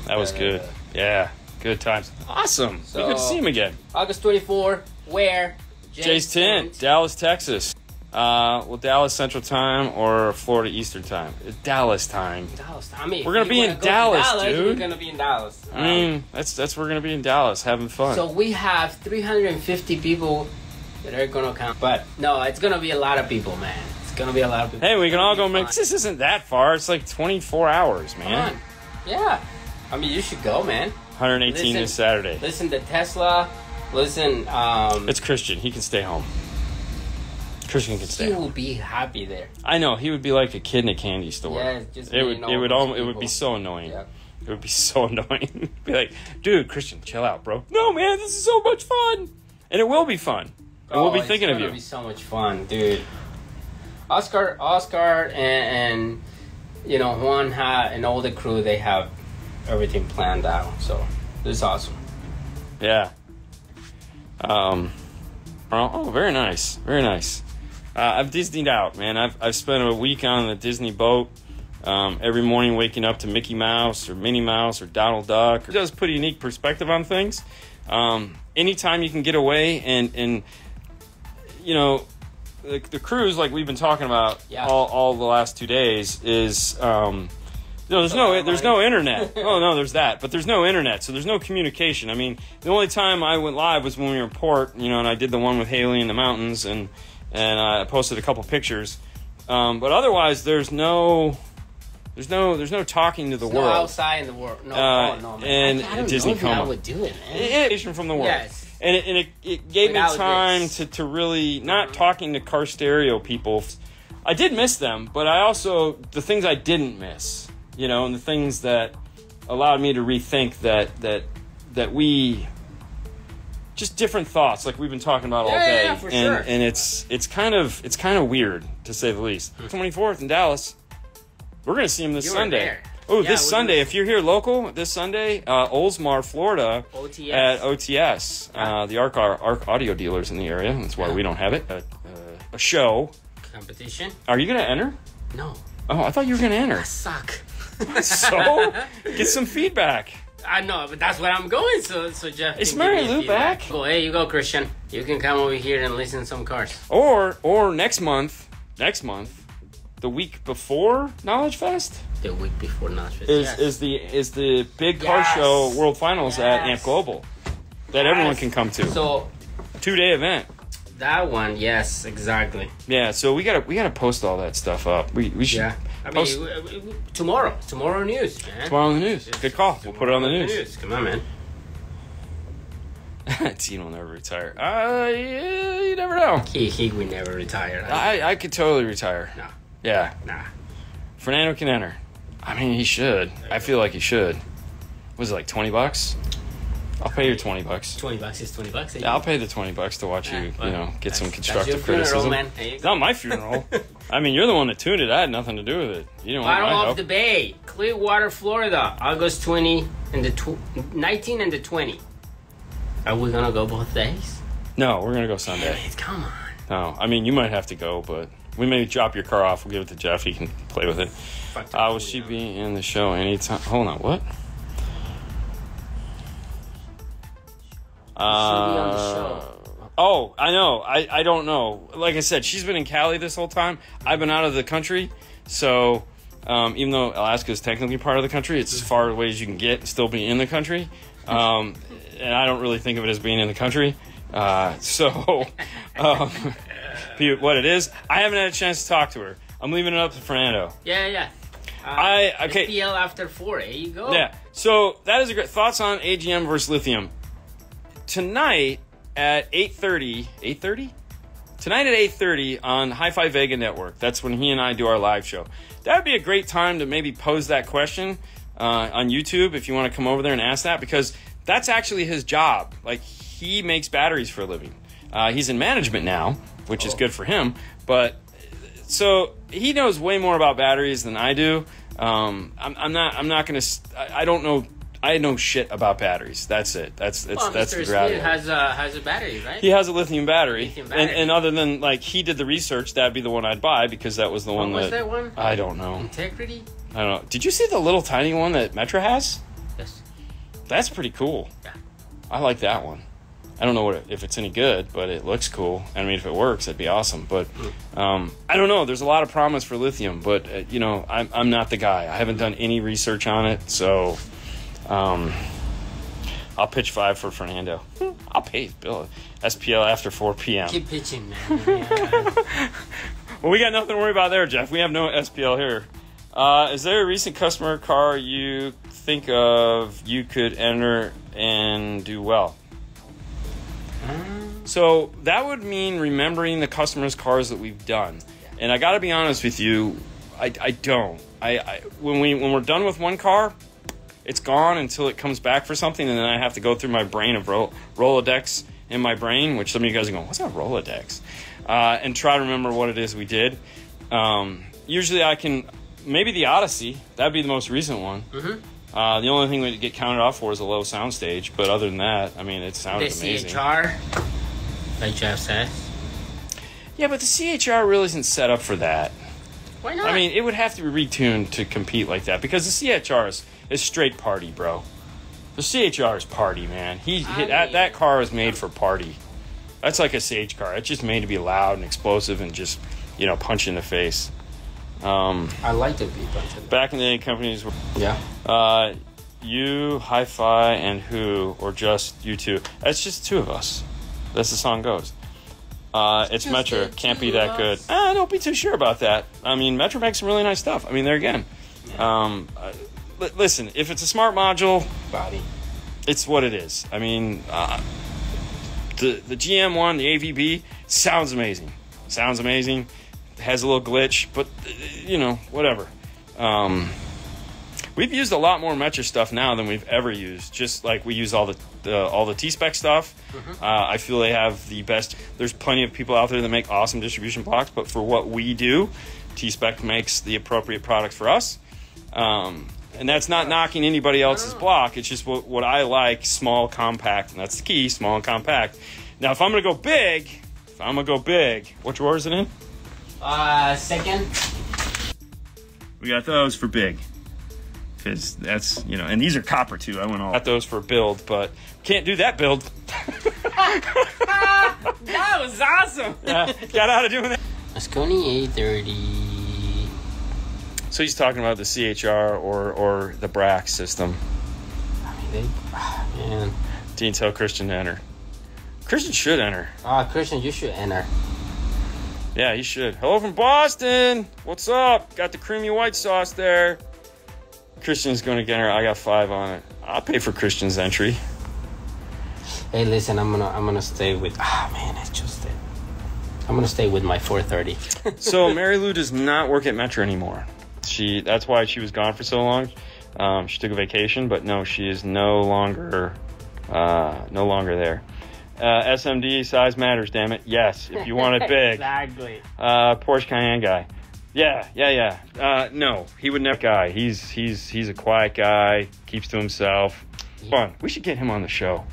[SPEAKER 1] That was good. Yeah, good times. Awesome. So, good to see him again.
[SPEAKER 2] August 24th, where?
[SPEAKER 1] Jay's Tent, Dallas, Texas. Dallas Central Time or Florida Eastern Time? Dallas time.
[SPEAKER 2] I mean,
[SPEAKER 1] we're gonna be in Dallas, dude.
[SPEAKER 2] We're gonna be in Dallas.
[SPEAKER 1] I mean, that's we're gonna be in Dallas having fun.
[SPEAKER 2] So we have 350 people that are gonna come, but no, it's gonna be a lot of people, man. It's gonna be a lot of people.
[SPEAKER 1] Hey, we can all go mix. This isn't that far. It's like 24 hours, man.
[SPEAKER 2] Come on. Yeah. I mean, you should go, man.
[SPEAKER 1] 118 this Saturday.
[SPEAKER 2] Listen to Tesla. Listen.
[SPEAKER 1] It's Christian. He can stay home. Christian can stay.
[SPEAKER 2] He will be happy there.
[SPEAKER 1] I know. He would be like a kid in a candy store.
[SPEAKER 2] Yeah, just
[SPEAKER 1] it would be so annoying.
[SPEAKER 2] Yeah.
[SPEAKER 1] It would be so annoying. Be like, dude, Christian, chill out, bro. No, man, this is so much fun, and it will be fun. And we'll be thinking of you.
[SPEAKER 2] It's gonna be so much fun, dude. Oscar, and Juan and all the crew. They have everything planned out, so this is awesome.
[SPEAKER 1] Yeah. Oh, very nice. Very nice. I've Disneyed out, man. I've spent a week on the Disney boat. Every morning waking up to Mickey Mouse or Minnie Mouse or Donald Duck. It does put a unique perspective on things. Anytime you can get away and the cruise, like we've been talking about all the last 2 days, is there's no internet. Oh no, there's that, but there's no internet, so there's no communication. I mean, the only time I went live was when we were in port, and I did the one with Haley in the mountains, and I posted a couple pictures. But otherwise, there's no talking to the world.
[SPEAKER 2] No outside in the world. No, man.
[SPEAKER 1] And
[SPEAKER 2] I don't
[SPEAKER 1] Disney
[SPEAKER 2] know how I would do it, man.
[SPEAKER 1] Information from the world.
[SPEAKER 2] Yes.
[SPEAKER 1] And it gave me time to really not talking to car stereo people. I did miss them, but I also the things I didn't miss, and the things that allowed me to rethink that we just different thoughts, like we've been talking about all day.
[SPEAKER 2] Yeah, for sure.
[SPEAKER 1] And it's kind of weird to say the least. 24th in Dallas. We're gonna see him this Sunday. Oh, this Sunday, if you're here local, this Sunday, Oldsmar, Florida,
[SPEAKER 2] OTS.
[SPEAKER 1] at OTS, the ARC audio dealers in the area. That's why we don't have it. A show.
[SPEAKER 2] Competition?
[SPEAKER 1] Are you going to enter?
[SPEAKER 2] No.
[SPEAKER 1] Oh, I thought you were going to enter.
[SPEAKER 2] I suck.
[SPEAKER 1] So, get some feedback.
[SPEAKER 2] I know, but that's where I'm going, so Jeff.
[SPEAKER 1] Is Mary Lou back?
[SPEAKER 2] Oh, hey, you go, Christian. You can come over here and listen to some cars.
[SPEAKER 1] Or next month, the week before Knowledge Fest.
[SPEAKER 2] The week before Knowledge Fest.
[SPEAKER 1] Is the big car show World Finals at Amp Global that everyone can come to.
[SPEAKER 2] So
[SPEAKER 1] 2-day event.
[SPEAKER 2] That one, yes, exactly.
[SPEAKER 1] Yeah, so we gotta post all that stuff up. We should.
[SPEAKER 2] Yeah. I mean, tomorrow news, man.
[SPEAKER 1] Tomorrow on the news. Good call. We'll put it on the news.
[SPEAKER 2] Come on, man.
[SPEAKER 1] Teen will never retire. Yeah, you never know.
[SPEAKER 2] He will never retire.
[SPEAKER 1] I could totally retire.
[SPEAKER 2] No.
[SPEAKER 1] Yeah.
[SPEAKER 2] Nah.
[SPEAKER 1] Fernando can enter. I mean, he should. I feel like he should. Was it like $20? I'll pay your $20.
[SPEAKER 2] $20 is $20.
[SPEAKER 1] Yeah, I'll pay the $20 to watch you, get some constructive
[SPEAKER 2] that's your funeral,
[SPEAKER 1] criticism.
[SPEAKER 2] man.
[SPEAKER 1] It's not my funeral. I mean, you're the one that tuned it. I had nothing to do with it. You don't want my
[SPEAKER 2] Bottom
[SPEAKER 1] help.
[SPEAKER 2] of the Bay, Clearwater, Florida, August 20 and the 19 and the 20. Are we gonna go both days?
[SPEAKER 1] No, we're gonna go Sunday.
[SPEAKER 2] Damn it, come on.
[SPEAKER 1] No, I mean, you might have to go, but we may drop your car off. We'll give it to Jeff. He can play with it. Will she be in the show anytime? Hold on, what?
[SPEAKER 2] On the show.
[SPEAKER 1] Oh, I know. I don't know. Like I said, she's been in Cali this whole time. I've been out of the country. So even though Alaska is technically part of the country, it's as far away as you can get and still be in the country. And I don't really think of it as being in the country. What it is, I haven't had a chance to talk to her. I'm leaving it up to Fernando.
[SPEAKER 2] Yeah.
[SPEAKER 1] Okay.
[SPEAKER 2] SPL after 4. There you go.
[SPEAKER 1] Yeah. So that is a great thoughts on AGM versus lithium. Tonight at 8:30. 8:30? Tonight at 8:30 on Hi-Fi Vega Network. That's when he and I do our live show. That would be a great time to maybe pose that question on YouTube if you want to come over there and ask that, because that's actually his job. Like, he makes batteries for a living. He's in management now, which is good for him. But so he knows way more about batteries than I do. I'm not gonna. I don't know. I know shit about batteries. That's it. That's the
[SPEAKER 2] Mr.
[SPEAKER 1] reality.
[SPEAKER 2] Smith has a battery, right?
[SPEAKER 1] He has a lithium battery.
[SPEAKER 2] battery.
[SPEAKER 1] And other than, like, he did the research, that'd be the one I'd buy, because that was the one
[SPEAKER 2] What was that one?
[SPEAKER 1] I don't know.
[SPEAKER 2] Integrity?
[SPEAKER 1] I don't know. Did you see the little tiny one that Metra has?
[SPEAKER 2] Yes.
[SPEAKER 1] That's pretty cool.
[SPEAKER 2] Yeah.
[SPEAKER 1] I like that one. I don't know if it's any good, but it looks cool. I mean, if it works, that'd be awesome. But I don't know. There's a lot of promise for lithium, but I'm not the guy. I haven't done any research on it, so I'll pitch 5 for Fernando. I'll pay his bill. SPL after 4 p.m.
[SPEAKER 2] Keep pitching, man. Yeah.
[SPEAKER 1] Well, we got nothing to worry about there, Jeff. We have no SPL here. Is there a recent customer car you think of you could enter and do well? So that would mean remembering the customers' cars that we've done. And I got to be honest with you, I don't. When we're done with one car, it's gone until it comes back for something, and then I have to go through my brain of Rolodex in my brain, which some of you guys are going, what's a Rolodex? And try to remember what it is we did. Usually I can, maybe the Odyssey, that'd be the most recent one. Mm-hmm. The only thing we get counted off for is a low sound stage, but other than that, I mean, it sounded amazing.
[SPEAKER 2] The CHR, like Jeff says.
[SPEAKER 1] Yeah, but the CHR really isn't set up for that.
[SPEAKER 2] Why not?
[SPEAKER 1] I mean, it would have to be retuned to compete like that, because the CHR is straight party, bro. The CHR is party, man. That car is made for party. That's like a Sage car. It's just made to be loud and explosive and just, punch in the face.
[SPEAKER 2] I like to be punched.
[SPEAKER 1] Back in the day, companies were...
[SPEAKER 2] Yeah.
[SPEAKER 1] You, Hi-Fi, and who, or just you two. It's just 2 of us. That's the song goes. It's Metra. Can't be that good. Don't be too sure about that. I mean, Metra makes some really nice stuff. I mean, there again. Listen, if it's a smart module,
[SPEAKER 2] Body.
[SPEAKER 1] it's what it is. I mean, the GM one, the AVB, sounds amazing. Sounds amazing. Has a little glitch, but, whatever. We've used a lot more Metra stuff now than we've ever used. Just like we use all the T-Spec stuff. Mm-hmm. I feel they have the best. There's plenty of people out there that make awesome distribution blocks, but for what we do, T-Spec makes the appropriate products for us. And that's not knocking anybody else's block. It's just what I like, small, compact, and that's the key, small and compact. Now, if I'm going to go big, what drawer is it in?
[SPEAKER 2] Second.
[SPEAKER 1] We got those for big. Because that's, and these are copper too. I went all got those for build, but can't do that build.
[SPEAKER 2] That was awesome.
[SPEAKER 1] Yeah, got out of doing that.
[SPEAKER 2] Mosconi A30.
[SPEAKER 1] So he's talking about the CHR or the BRAC system.
[SPEAKER 2] I mean, man.
[SPEAKER 1] Dean, tell Christian to enter. Christian should enter.
[SPEAKER 2] Christian, you should enter.
[SPEAKER 1] Yeah, he should. Hello from Boston. What's up? Got the creamy white sauce there. Christian's going to get her. I got 5 on it. I'll pay for Christian's entry.
[SPEAKER 2] Hey, listen, I'm gonna stay with. It's just it. I'm gonna stay with my 430.
[SPEAKER 1] So Mary Lou does not work at Metra anymore. That's why she was gone for so long. She took a vacation, but no, she is no longer there. SMD size matters, damn it. Yes, if you want it big.
[SPEAKER 2] Exactly.
[SPEAKER 1] Porsche Cayenne guy. Yeah. No, he would never. Guy, he's a quiet guy. Keeps to himself. Fun. We should get him on the show.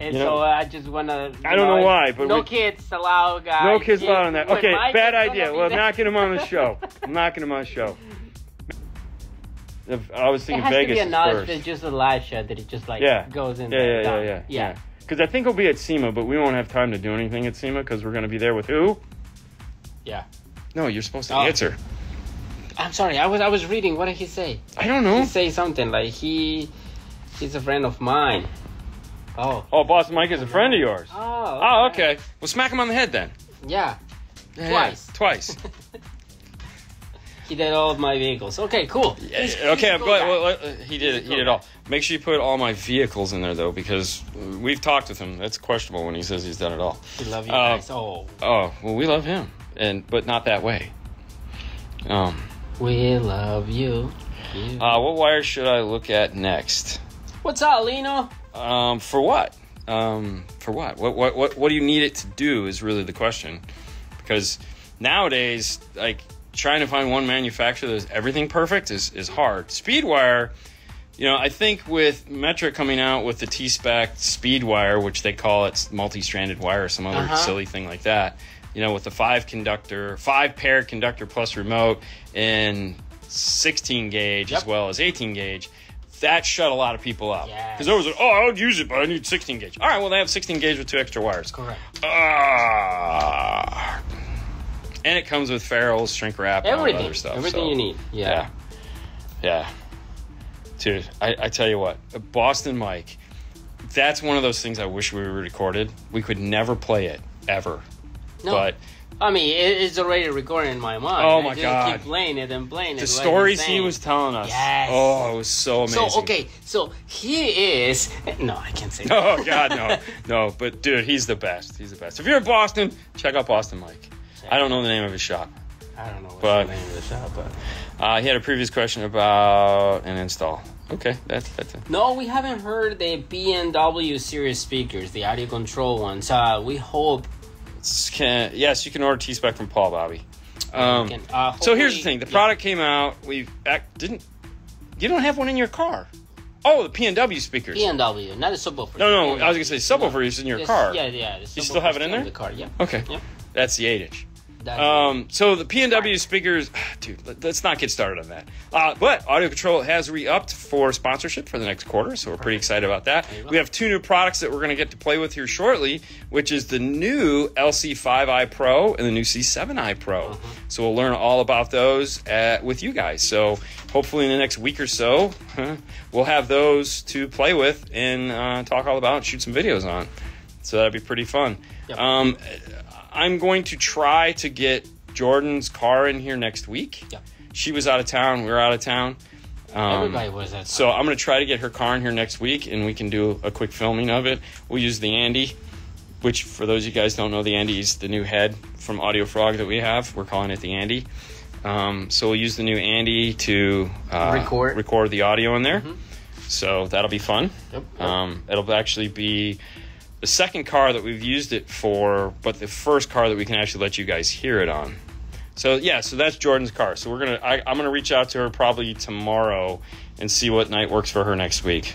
[SPEAKER 2] And so I just wanna.
[SPEAKER 1] I don't know why, but
[SPEAKER 2] no kids allowed, guys.
[SPEAKER 1] No kids allowed on that. Okay,
[SPEAKER 2] Mike
[SPEAKER 1] bad
[SPEAKER 2] is
[SPEAKER 1] idea. Well, I'm not getting him on the show. I'm not getting him on the show. I was thinking
[SPEAKER 2] it has
[SPEAKER 1] Vegas
[SPEAKER 2] to be a knowledge
[SPEAKER 1] first.
[SPEAKER 2] Than just a live show that it just like goes in.
[SPEAKER 1] Yeah. Because I think he'll be at SEMA, but we won't have time to do anything at SEMA because we're going to be there with who?
[SPEAKER 2] Yeah.
[SPEAKER 1] No, you're supposed to answer.
[SPEAKER 2] I'm sorry. I was reading. What did he say?
[SPEAKER 1] I don't know.
[SPEAKER 2] He say something like he's a friend of mine.
[SPEAKER 1] Oh, Boston Mike is a friend of yours.
[SPEAKER 2] Oh,
[SPEAKER 1] okay. Well, smack him on the head then.
[SPEAKER 2] Yeah.
[SPEAKER 1] Twice.
[SPEAKER 2] He did all of my vehicles. Okay, cool.
[SPEAKER 1] Okay, I'm glad. Well, he did it. He did all. Make sure you put all my vehicles in there though, because we've talked with him. That's questionable when he says he's done it all.
[SPEAKER 2] We love you guys.
[SPEAKER 1] Oh, well, we love him, but not that way.
[SPEAKER 2] We love you.
[SPEAKER 1] What wire should I look at next?
[SPEAKER 2] What's up, Lino?
[SPEAKER 1] For what? For what? What do you need it to do is really the question. Because nowadays, like, trying to find one manufacturer that does everything perfect is hard. Speedwire, I think with Metric coming out with the T-Spec Speedwire, which they call it multi-stranded wire or some other silly thing like that, with the 5-pair conductor plus remote and 16 gauge as well as 18 gauge, that shut a lot of people up. Because there was I would use it, but I need 16 gauge. All right, well, they have 16 gauge with 2 extra wires.
[SPEAKER 2] Correct.
[SPEAKER 1] And it comes with ferrules, shrink wrap, and all that other stuff.
[SPEAKER 2] Everything you need. Yeah.
[SPEAKER 1] Dude, I tell you what, Boston Mike, that's one of those things I wish we recorded. We could never play it, ever.
[SPEAKER 2] No.
[SPEAKER 1] But
[SPEAKER 2] I mean, it's already recorded in my mind.
[SPEAKER 1] Oh, my God.
[SPEAKER 2] Keep playing it and playing it.
[SPEAKER 1] The stories he was telling us.
[SPEAKER 2] Yes.
[SPEAKER 1] Oh, it was so amazing.
[SPEAKER 2] So he is... No, I can't say that.
[SPEAKER 1] Oh, God, no. No, but, dude, he's the best. He's the best. If you're in Boston, check out Boston Mike. I don't know the name of his shop.
[SPEAKER 2] I don't know what's the name of the shop, but...
[SPEAKER 1] he had a previous question about an install. Okay, that's it.
[SPEAKER 2] No, we haven't heard the B&W series speakers, the audio control ones. We hope...
[SPEAKER 1] Yes, you can order T-Spec from Paul Bobby. So here's the thing. The product came out. You don't have one in your car. Oh, the P&W speakers.
[SPEAKER 2] P&W, not a subwoofer.
[SPEAKER 1] No, I was going to say subwoofer is in your car.
[SPEAKER 2] Yeah.
[SPEAKER 1] You still have it in there?
[SPEAKER 2] In the car, yeah.
[SPEAKER 1] Okay.
[SPEAKER 2] Yeah.
[SPEAKER 1] That's the 8-inch. So the P&W speakers, dude, let's not get started on that. But Audio Control has re-upped for sponsorship for the next quarter, so we're pretty excited about that. We have 2 new products that we're going to get to play with here shortly, which is the new LC5i Pro and the new C7i Pro. So we'll learn all about those with you guys. So hopefully in the next week or so, we'll have those to play with and talk all about and shoot some videos on. So that'd be pretty fun. Yep. I'm going to try to get Jordan's car in here next week.
[SPEAKER 2] Yeah.
[SPEAKER 1] She was out of town. We were out of town.
[SPEAKER 2] Everybody was at
[SPEAKER 1] So I'm going to try to get her car in here next week, and we can do a quick filming of it. We'll use the Andy, which for those of you guys don't know, the Andy is the new head from Audio Frog that we have. We're calling it the Andy. So we'll use the new Andy to record the audio in there. So that'll be fun. Yep. It'll actually be the second car that we've used it for, but the first car that we can actually let you guys hear it on. So that's Jordan's car. So I'm gonna reach out to her probably tomorrow and see what night works for her next week.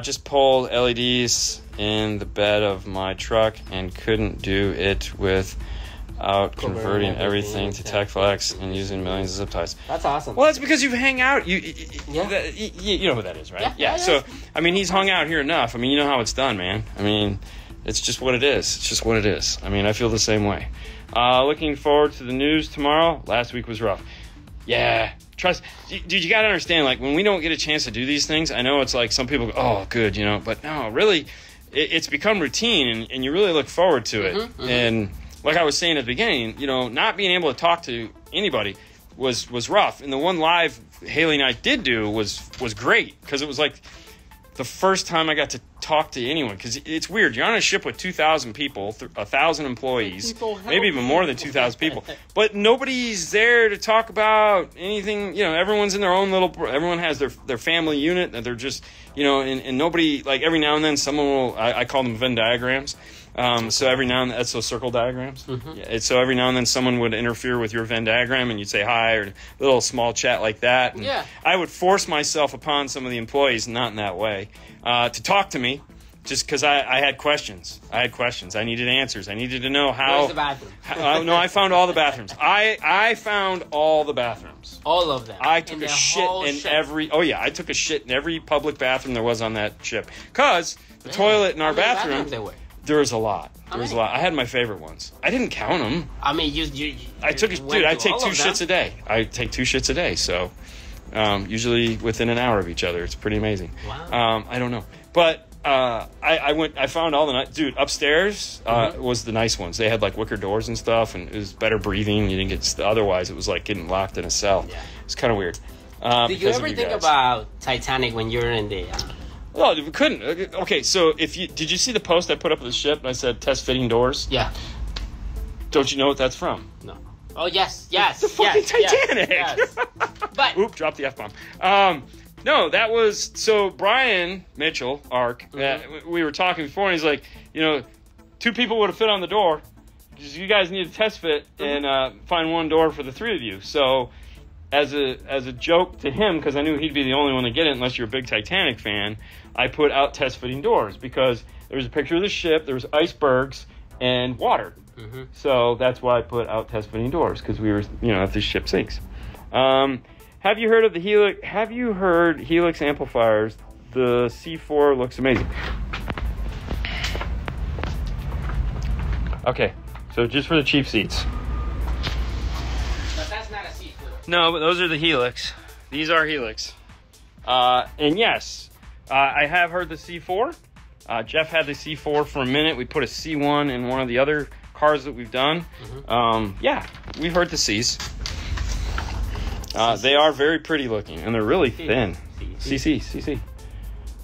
[SPEAKER 1] Just pulled LEDs in the bed of my truck and couldn't do it without converting everything to TechFlex and using millions of zip ties.
[SPEAKER 2] That's awesome.
[SPEAKER 1] Well, that's because you hang out. You know who that is, right? Yeah. So, I mean, he's hung out here enough. I mean, you know how it's done, man. I mean, it's just what it is. It's just what it is. I mean, I feel the same way. Looking forward to the news tomorrow. Last week was rough. Yeah. Trust. Dude, you got to understand, like, when we don't get a chance to do these things, I know it's like some people go, oh, good, but no, really, it's become routine, and you really look forward to it. And like I was saying at the beginning, not being able to talk to anybody was rough. And the one live Haley and I did do was great, because it was like the first time I got to talk to anyone because it's weird. You're on a ship with 2,000 people, 1,000 employees, maybe even more than 2,000 people, but nobody's there to talk about anything. Everyone's in their own everyone has their family unit that they're just, and nobody, like every now and then someone will, I call them Venn diagrams. So every now and then, that's those circle diagrams. Mm-hmm. Yeah, so every now and then someone would interfere with your Venn diagram and you'd say hi or a little small chat like that. And I would force myself upon some of the employees, not in that way, to talk to me just because I had questions. I needed answers. I needed to know how.
[SPEAKER 2] Where's the bathroom?
[SPEAKER 1] No, I found all the bathrooms. I found all the bathrooms.
[SPEAKER 2] All of them.
[SPEAKER 1] I took a shit in every. Oh yeah, I took a shit in every public bathroom there was on that ship because the toilet in our bathroom. There was a lot. I had my favorite ones. I didn't count them.
[SPEAKER 2] I mean,
[SPEAKER 1] I take 2 shits a day. I take 2 shits a day. So, usually within an hour of each other. It's pretty amazing.
[SPEAKER 2] Wow.
[SPEAKER 1] I don't know, but I found all the dude upstairs was the nice ones. They had like wicker doors and stuff, and it was better breathing. You didn't get otherwise. It was like getting locked in a cell. Yeah. It's kind of weird.
[SPEAKER 2] Did you ever think about Titanic when you were in the?
[SPEAKER 1] No, we couldn't. Okay, so did you see the post I put up of the ship and I said test fitting doors?
[SPEAKER 2] Yeah.
[SPEAKER 1] Don't you know what that's from?
[SPEAKER 2] No. Oh yes.
[SPEAKER 1] The fucking Titanic.
[SPEAKER 2] Yes. But
[SPEAKER 1] drop the F-bomb. No, that was so Brian Mitchell, Ark. We were talking before, and he's like, 2 people would have fit on the door. You guys need to test fit and find one door for the 3 of you. So. As a joke to him, because I knew he'd be the only one to get it unless you're a big Titanic fan, I put out test fitting doors because there was a picture of the ship, there was icebergs, and water. Mm-hmm. So that's why I put out test fitting doors, because we were, if the ship sinks. Have you heard of the Helix? Have you heard Helix amplifiers? The C4 looks amazing. Okay, so just for the cheap seats. No, but those are the Helix. These are Helix. And yes, I have heard the C4. Jeff had the C4 for a minute. We put a C1 in one of the other cars that we've done. Mm-hmm. We've heard the Cs. They are very pretty looking, and they're really thin. CC.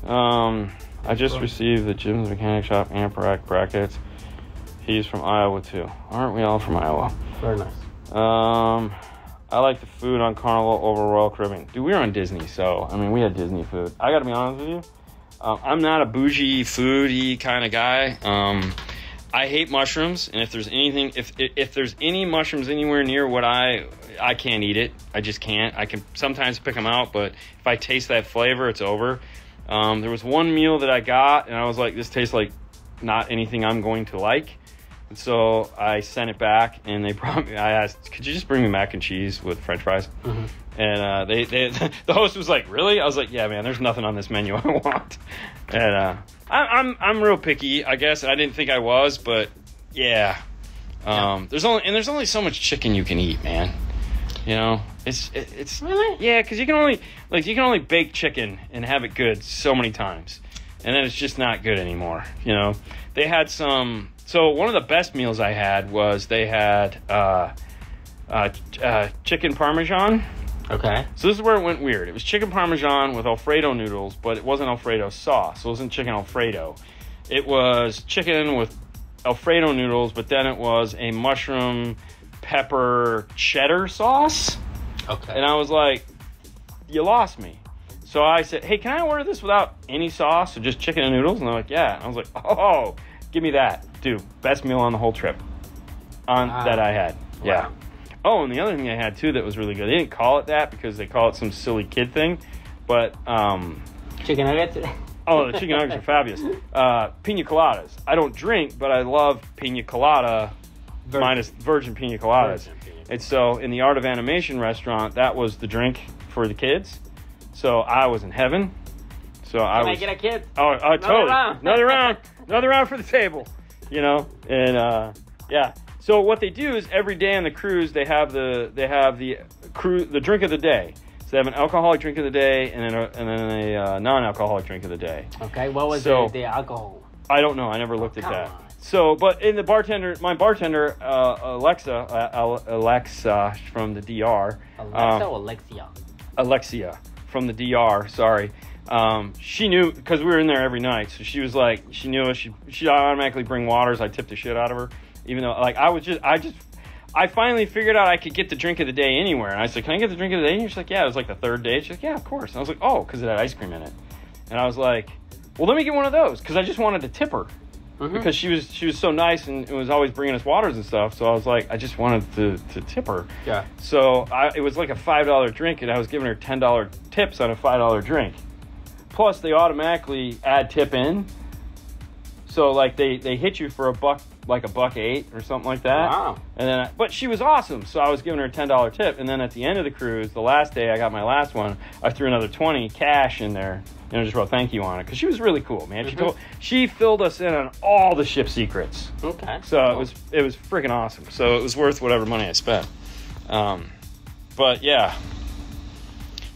[SPEAKER 1] I just received the Jim's Mechanic Shop amp rack brackets. He's from Iowa, too. Aren't we all from Iowa?
[SPEAKER 2] Very nice.
[SPEAKER 1] I like the food on Carnival over Royal Caribbean. Dude, we were on Disney, so, we had Disney food. I gotta be honest with you. I'm not a bougie, foodie kind of guy. I hate mushrooms, and if there's anything, if there's any mushrooms anywhere near what I can't eat it. I just can't. I can sometimes pick them out, but if I taste that flavor, it's over. There was one meal that I got, and I was like, this tastes like not anything I'm going to like. And so I sent it back, and I asked, could you just bring me mac and cheese with French fries? Mm-hmm. And the host was like, really? I was like, yeah, man, there's nothing on this menu I want. And I'm real picky, I guess. I didn't think I was, but yeah. There's only so much chicken you can eat, man. It's
[SPEAKER 2] really,
[SPEAKER 1] yeah, because you can only bake chicken and have it good so many times, and then it's just not good anymore. They had some. So one of the best meals I had was they had chicken parmesan.
[SPEAKER 2] Okay.
[SPEAKER 1] So this is where it went weird. It was chicken parmesan with Alfredo noodles, but it wasn't Alfredo sauce. So it wasn't chicken Alfredo. It was chicken with Alfredo noodles, but then it was a mushroom pepper cheddar sauce.
[SPEAKER 2] Okay.
[SPEAKER 1] And I was like, you lost me. So I said, hey, can I order this without any sauce or just chicken and noodles? And they're like, yeah. And I was like, oh, give me that. Dude, best meal on the whole trip that I had. Wow. Yeah. Oh, and the other thing I had, too, that was really good. They didn't call it that because they call it some silly kid thing. But,
[SPEAKER 2] chicken nuggets?
[SPEAKER 1] Oh, the chicken nuggets are fabulous. Pina coladas. I don't drink, but I love pina colada minus virgin pina coladas. And so in the Art of Animation restaurant, that was the drink for the kids. So I was in heaven. So
[SPEAKER 2] Can I get a kid?
[SPEAKER 1] Oh, totally. Another round for the table. And yeah. So what they do is every day on the cruise they have the drink of the day. So they have an alcoholic drink of the day and then a non-alcoholic drink of the day.
[SPEAKER 2] Okay, what was the alcohol?
[SPEAKER 1] I don't know. I never looked at that. On. So, but in my bartender Alexa from the DR.
[SPEAKER 2] Alexa or Alexia?
[SPEAKER 1] Alexia from the DR. Sorry. She knew, because we were in there every night, so she was like, she knew us. She'd automatically bring waters. I tipped the shit out of her, even though, like, I finally figured out I could get the drink of the day anywhere. And I said, can I get the drink of the day? And she's like, yeah. It was like the third day. She's like, yeah, of course. And I was like, oh, because it had ice cream in it. And I was like, well, let me get one of those, because I just wanted to tip her. Because she was so nice and was always bringing us waters and stuff. So I was like, I just wanted to tip her.
[SPEAKER 2] Yeah.
[SPEAKER 1] So it was like a $5 drink, and I was giving her $10 tips on a $5 drink. Plus, they automatically add tip in. So like they hit you for $1.08 or something like that.
[SPEAKER 2] Wow.
[SPEAKER 1] And then, but she was awesome. So I was giving her a $10 tip, and then at the end of the cruise, the last day I got my last one, I threw another 20 cash in there. Just wrote thank you on it, because she was really cool, man. She filled us in on all the ship secrets.
[SPEAKER 2] Okay.
[SPEAKER 1] So it was freaking awesome. So it was worth whatever money I spent. But yeah.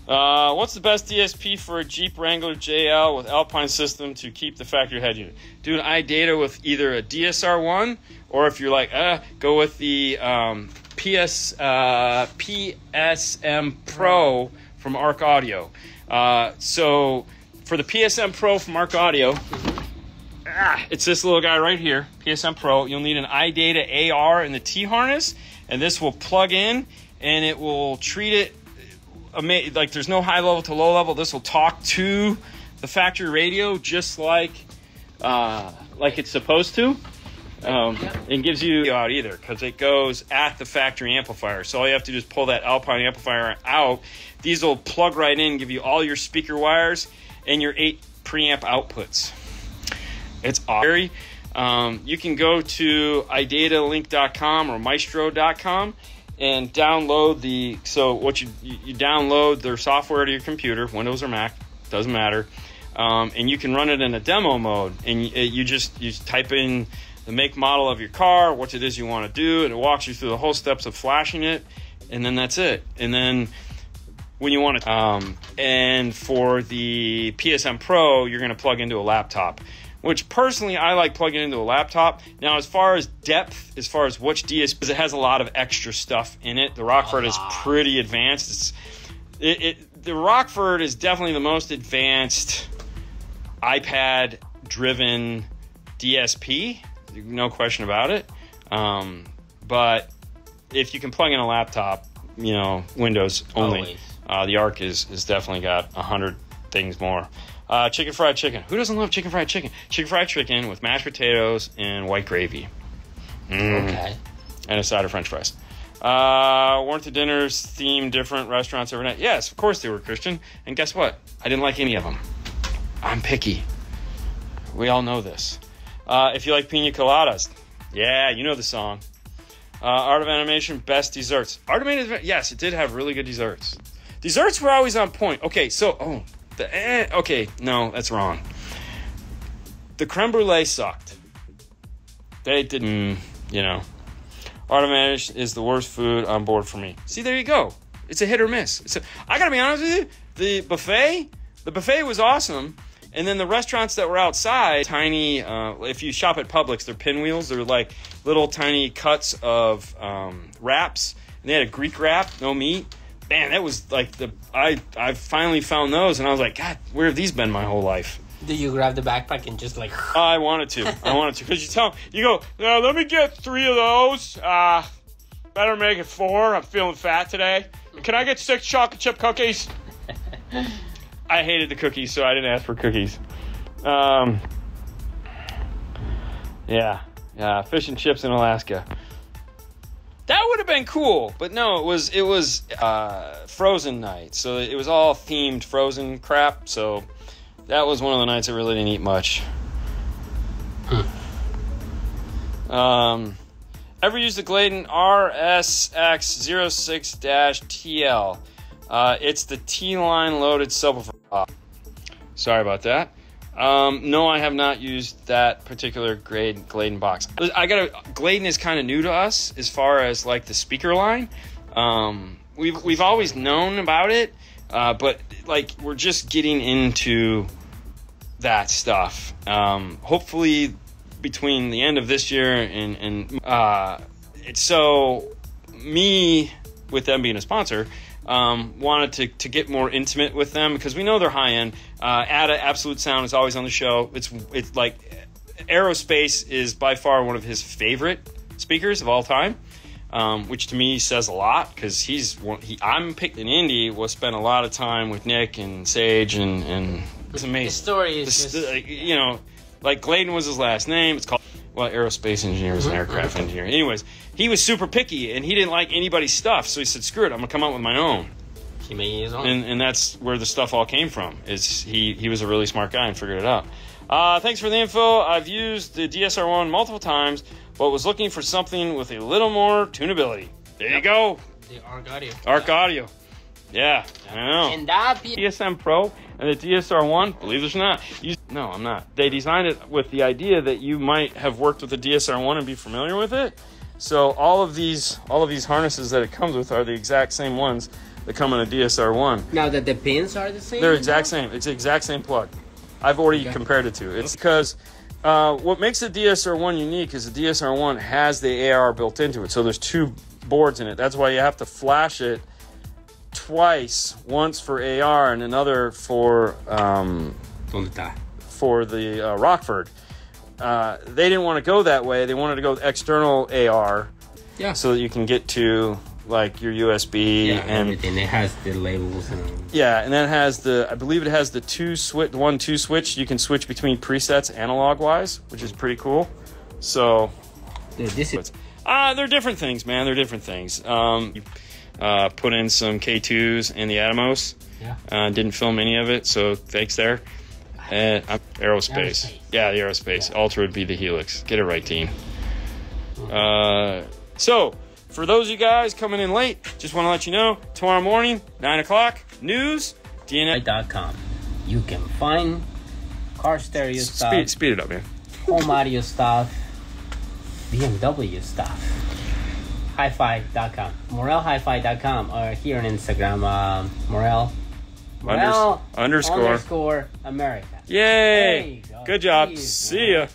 [SPEAKER 1] What's the best DSP for a Jeep Wrangler JL with Alpine system to keep the factory head unit? Do an iData with either a DSR1, or if you're like, go with the PSM Pro from Arc Audio. So for the PSM Pro from Arc Audio, it's this little guy right here, PSM Pro. You'll need an iData AR in the T-harness, and this will plug in, and it will treat it like there's no high level to low level. This will talk to the factory radio just like it's supposed to. It gives you out either, because it goes at the factory amplifier. So all you have to do is pull that Alpine amplifier out. These will plug right in, give you all your speaker wires and your 8 preamp outputs. It's awesome. You can go to idatalink.com or maestro.com and download you download their software to your computer, Windows or Mac, doesn't matter. And you can run it in a demo mode, and you type in the make model of your car, what it is you want to do, and it walks you through the whole steps of flashing it, and then that's it. And then when you want to, and for the PSM Pro, you're going to plug into a laptop, which personally I like plugging into a laptop. Now, as far as depth, as far as which DSP, because it has a lot of extra stuff in it. The Rockford is pretty advanced. The Rockford is definitely the most advanced iPad-driven DSP. No question about it. But if you can plug in a laptop, Windows only, the Arc is definitely got 100 things more. Chicken fried chicken. Who doesn't love chicken fried chicken? Chicken fried chicken with mashed potatoes and white gravy.
[SPEAKER 2] Okay.
[SPEAKER 1] And a side of French fries. Weren't the dinners themed different restaurants every night? Yes, of course they were, Christian. And guess what? I didn't like any of them. I'm picky. We all know this. If you like pina coladas, yeah, you know the song. Art of Animation, best desserts. Art of Animation, yes, it did have really good desserts. Desserts were always on point. Okay, so, no, that's wrong. The creme brulee sucked. They didn't, Art of Animation is the worst food on board for me. See, there you go. It's a hit or miss. I gotta be honest with you, the buffet was awesome. And then the restaurants that were outside, tiny, if you shop at Publix, they're pinwheels. They're like little tiny cuts of wraps. And they had a Greek wrap, no meat. Man, that was like I finally found those, and I was like, God, where have these been my whole life?
[SPEAKER 2] Did you grab the backpack and just like...
[SPEAKER 1] I wanted to. Because you go, let me get 3 of those. Better make it 4. I'm feeling fat today. Can I get 6 chocolate chip cookies? I hated the cookies, so I didn't ask for cookies. Yeah, fish and chips in Alaska. That would have been cool, but no, it was Frozen night, so it was all themed Frozen crap. So that was one of the nights I really didn't eat much. Ever used the Glidden RSX06-TL? It's the T-line loaded subwoofer. Sorry about that. No, I have not used that particular Glidden box. Glidden is kind of new to us as far as like the speaker line. We've always known about it, but like we're just getting into that stuff. Hopefully between the end of this year and so me with them being a sponsor, wanted to get more intimate with them because we know they're high end. Ada Absolute Sound is always on the show. It's like Aerospace is by far one of his favorite speakers of all time, which to me says a lot because I'm picked in Indy. Will spend a lot of time with Nick and Sage and it's amazing.
[SPEAKER 2] The story is just...
[SPEAKER 1] you know, like Gladen was his last name. It's called aerospace engineer is an aircraft engineer. Anyways, he was super picky and he didn't like anybody's stuff, so he said, "Screw it, I'm gonna come out with my own."
[SPEAKER 2] He made his own,
[SPEAKER 1] and that's where the stuff all came from. Is he was a really smart guy and figured it out. Thanks for the info. I've used the DSR-1 multiple times, but was looking for something with a little more tunability. There you go.
[SPEAKER 2] The Arc Audio.
[SPEAKER 1] Arc Audio. Yeah, I know.
[SPEAKER 2] And that
[SPEAKER 1] DSM Pro and the DSR-1, believe it or not, no, I'm not. They designed it with the idea that you might have worked with the DSR-1 and be familiar with it. So all of these harnesses that it comes with are the exact same ones that come in a DSR-1.
[SPEAKER 2] Now that the pins are the same?
[SPEAKER 1] They're exact same. It's the exact same plug. I've already compared it to. It's because what makes the DSR-1 unique is the DSR-1 has the AR built into it. So there's 2 boards in it. That's why you have to flash it twice, once for AR and another for the Rockford. They didn't want to go that way. They wanted to go with external AR, so that you can get to like your USB and
[SPEAKER 2] everything. It has the labels and
[SPEAKER 1] and then it has I believe it has the 1-2 switch. You can switch between presets analog wise, which is pretty cool. So they're different things, man. They're different things. Put in some K2s and the Atomos. Didn't film any of it, so thanks there. Aerospace. Yeah, the Aerospace. Ultra would be the Helix. Get it right, team. So, for those of you guys coming in late, just want to let you know, tomorrow morning, 9 o'clock, news,
[SPEAKER 2] DNS.com. You can find car stereo stuff.
[SPEAKER 1] Speed it up, man.
[SPEAKER 2] Home audio stuff. BMW stuff. Hi-Fi.com. MorelHi-Fi.com. Or here on Instagram, Morel underscore America.
[SPEAKER 1] Yay!
[SPEAKER 2] Go.
[SPEAKER 1] Good job.
[SPEAKER 2] Jeez,
[SPEAKER 1] See ya.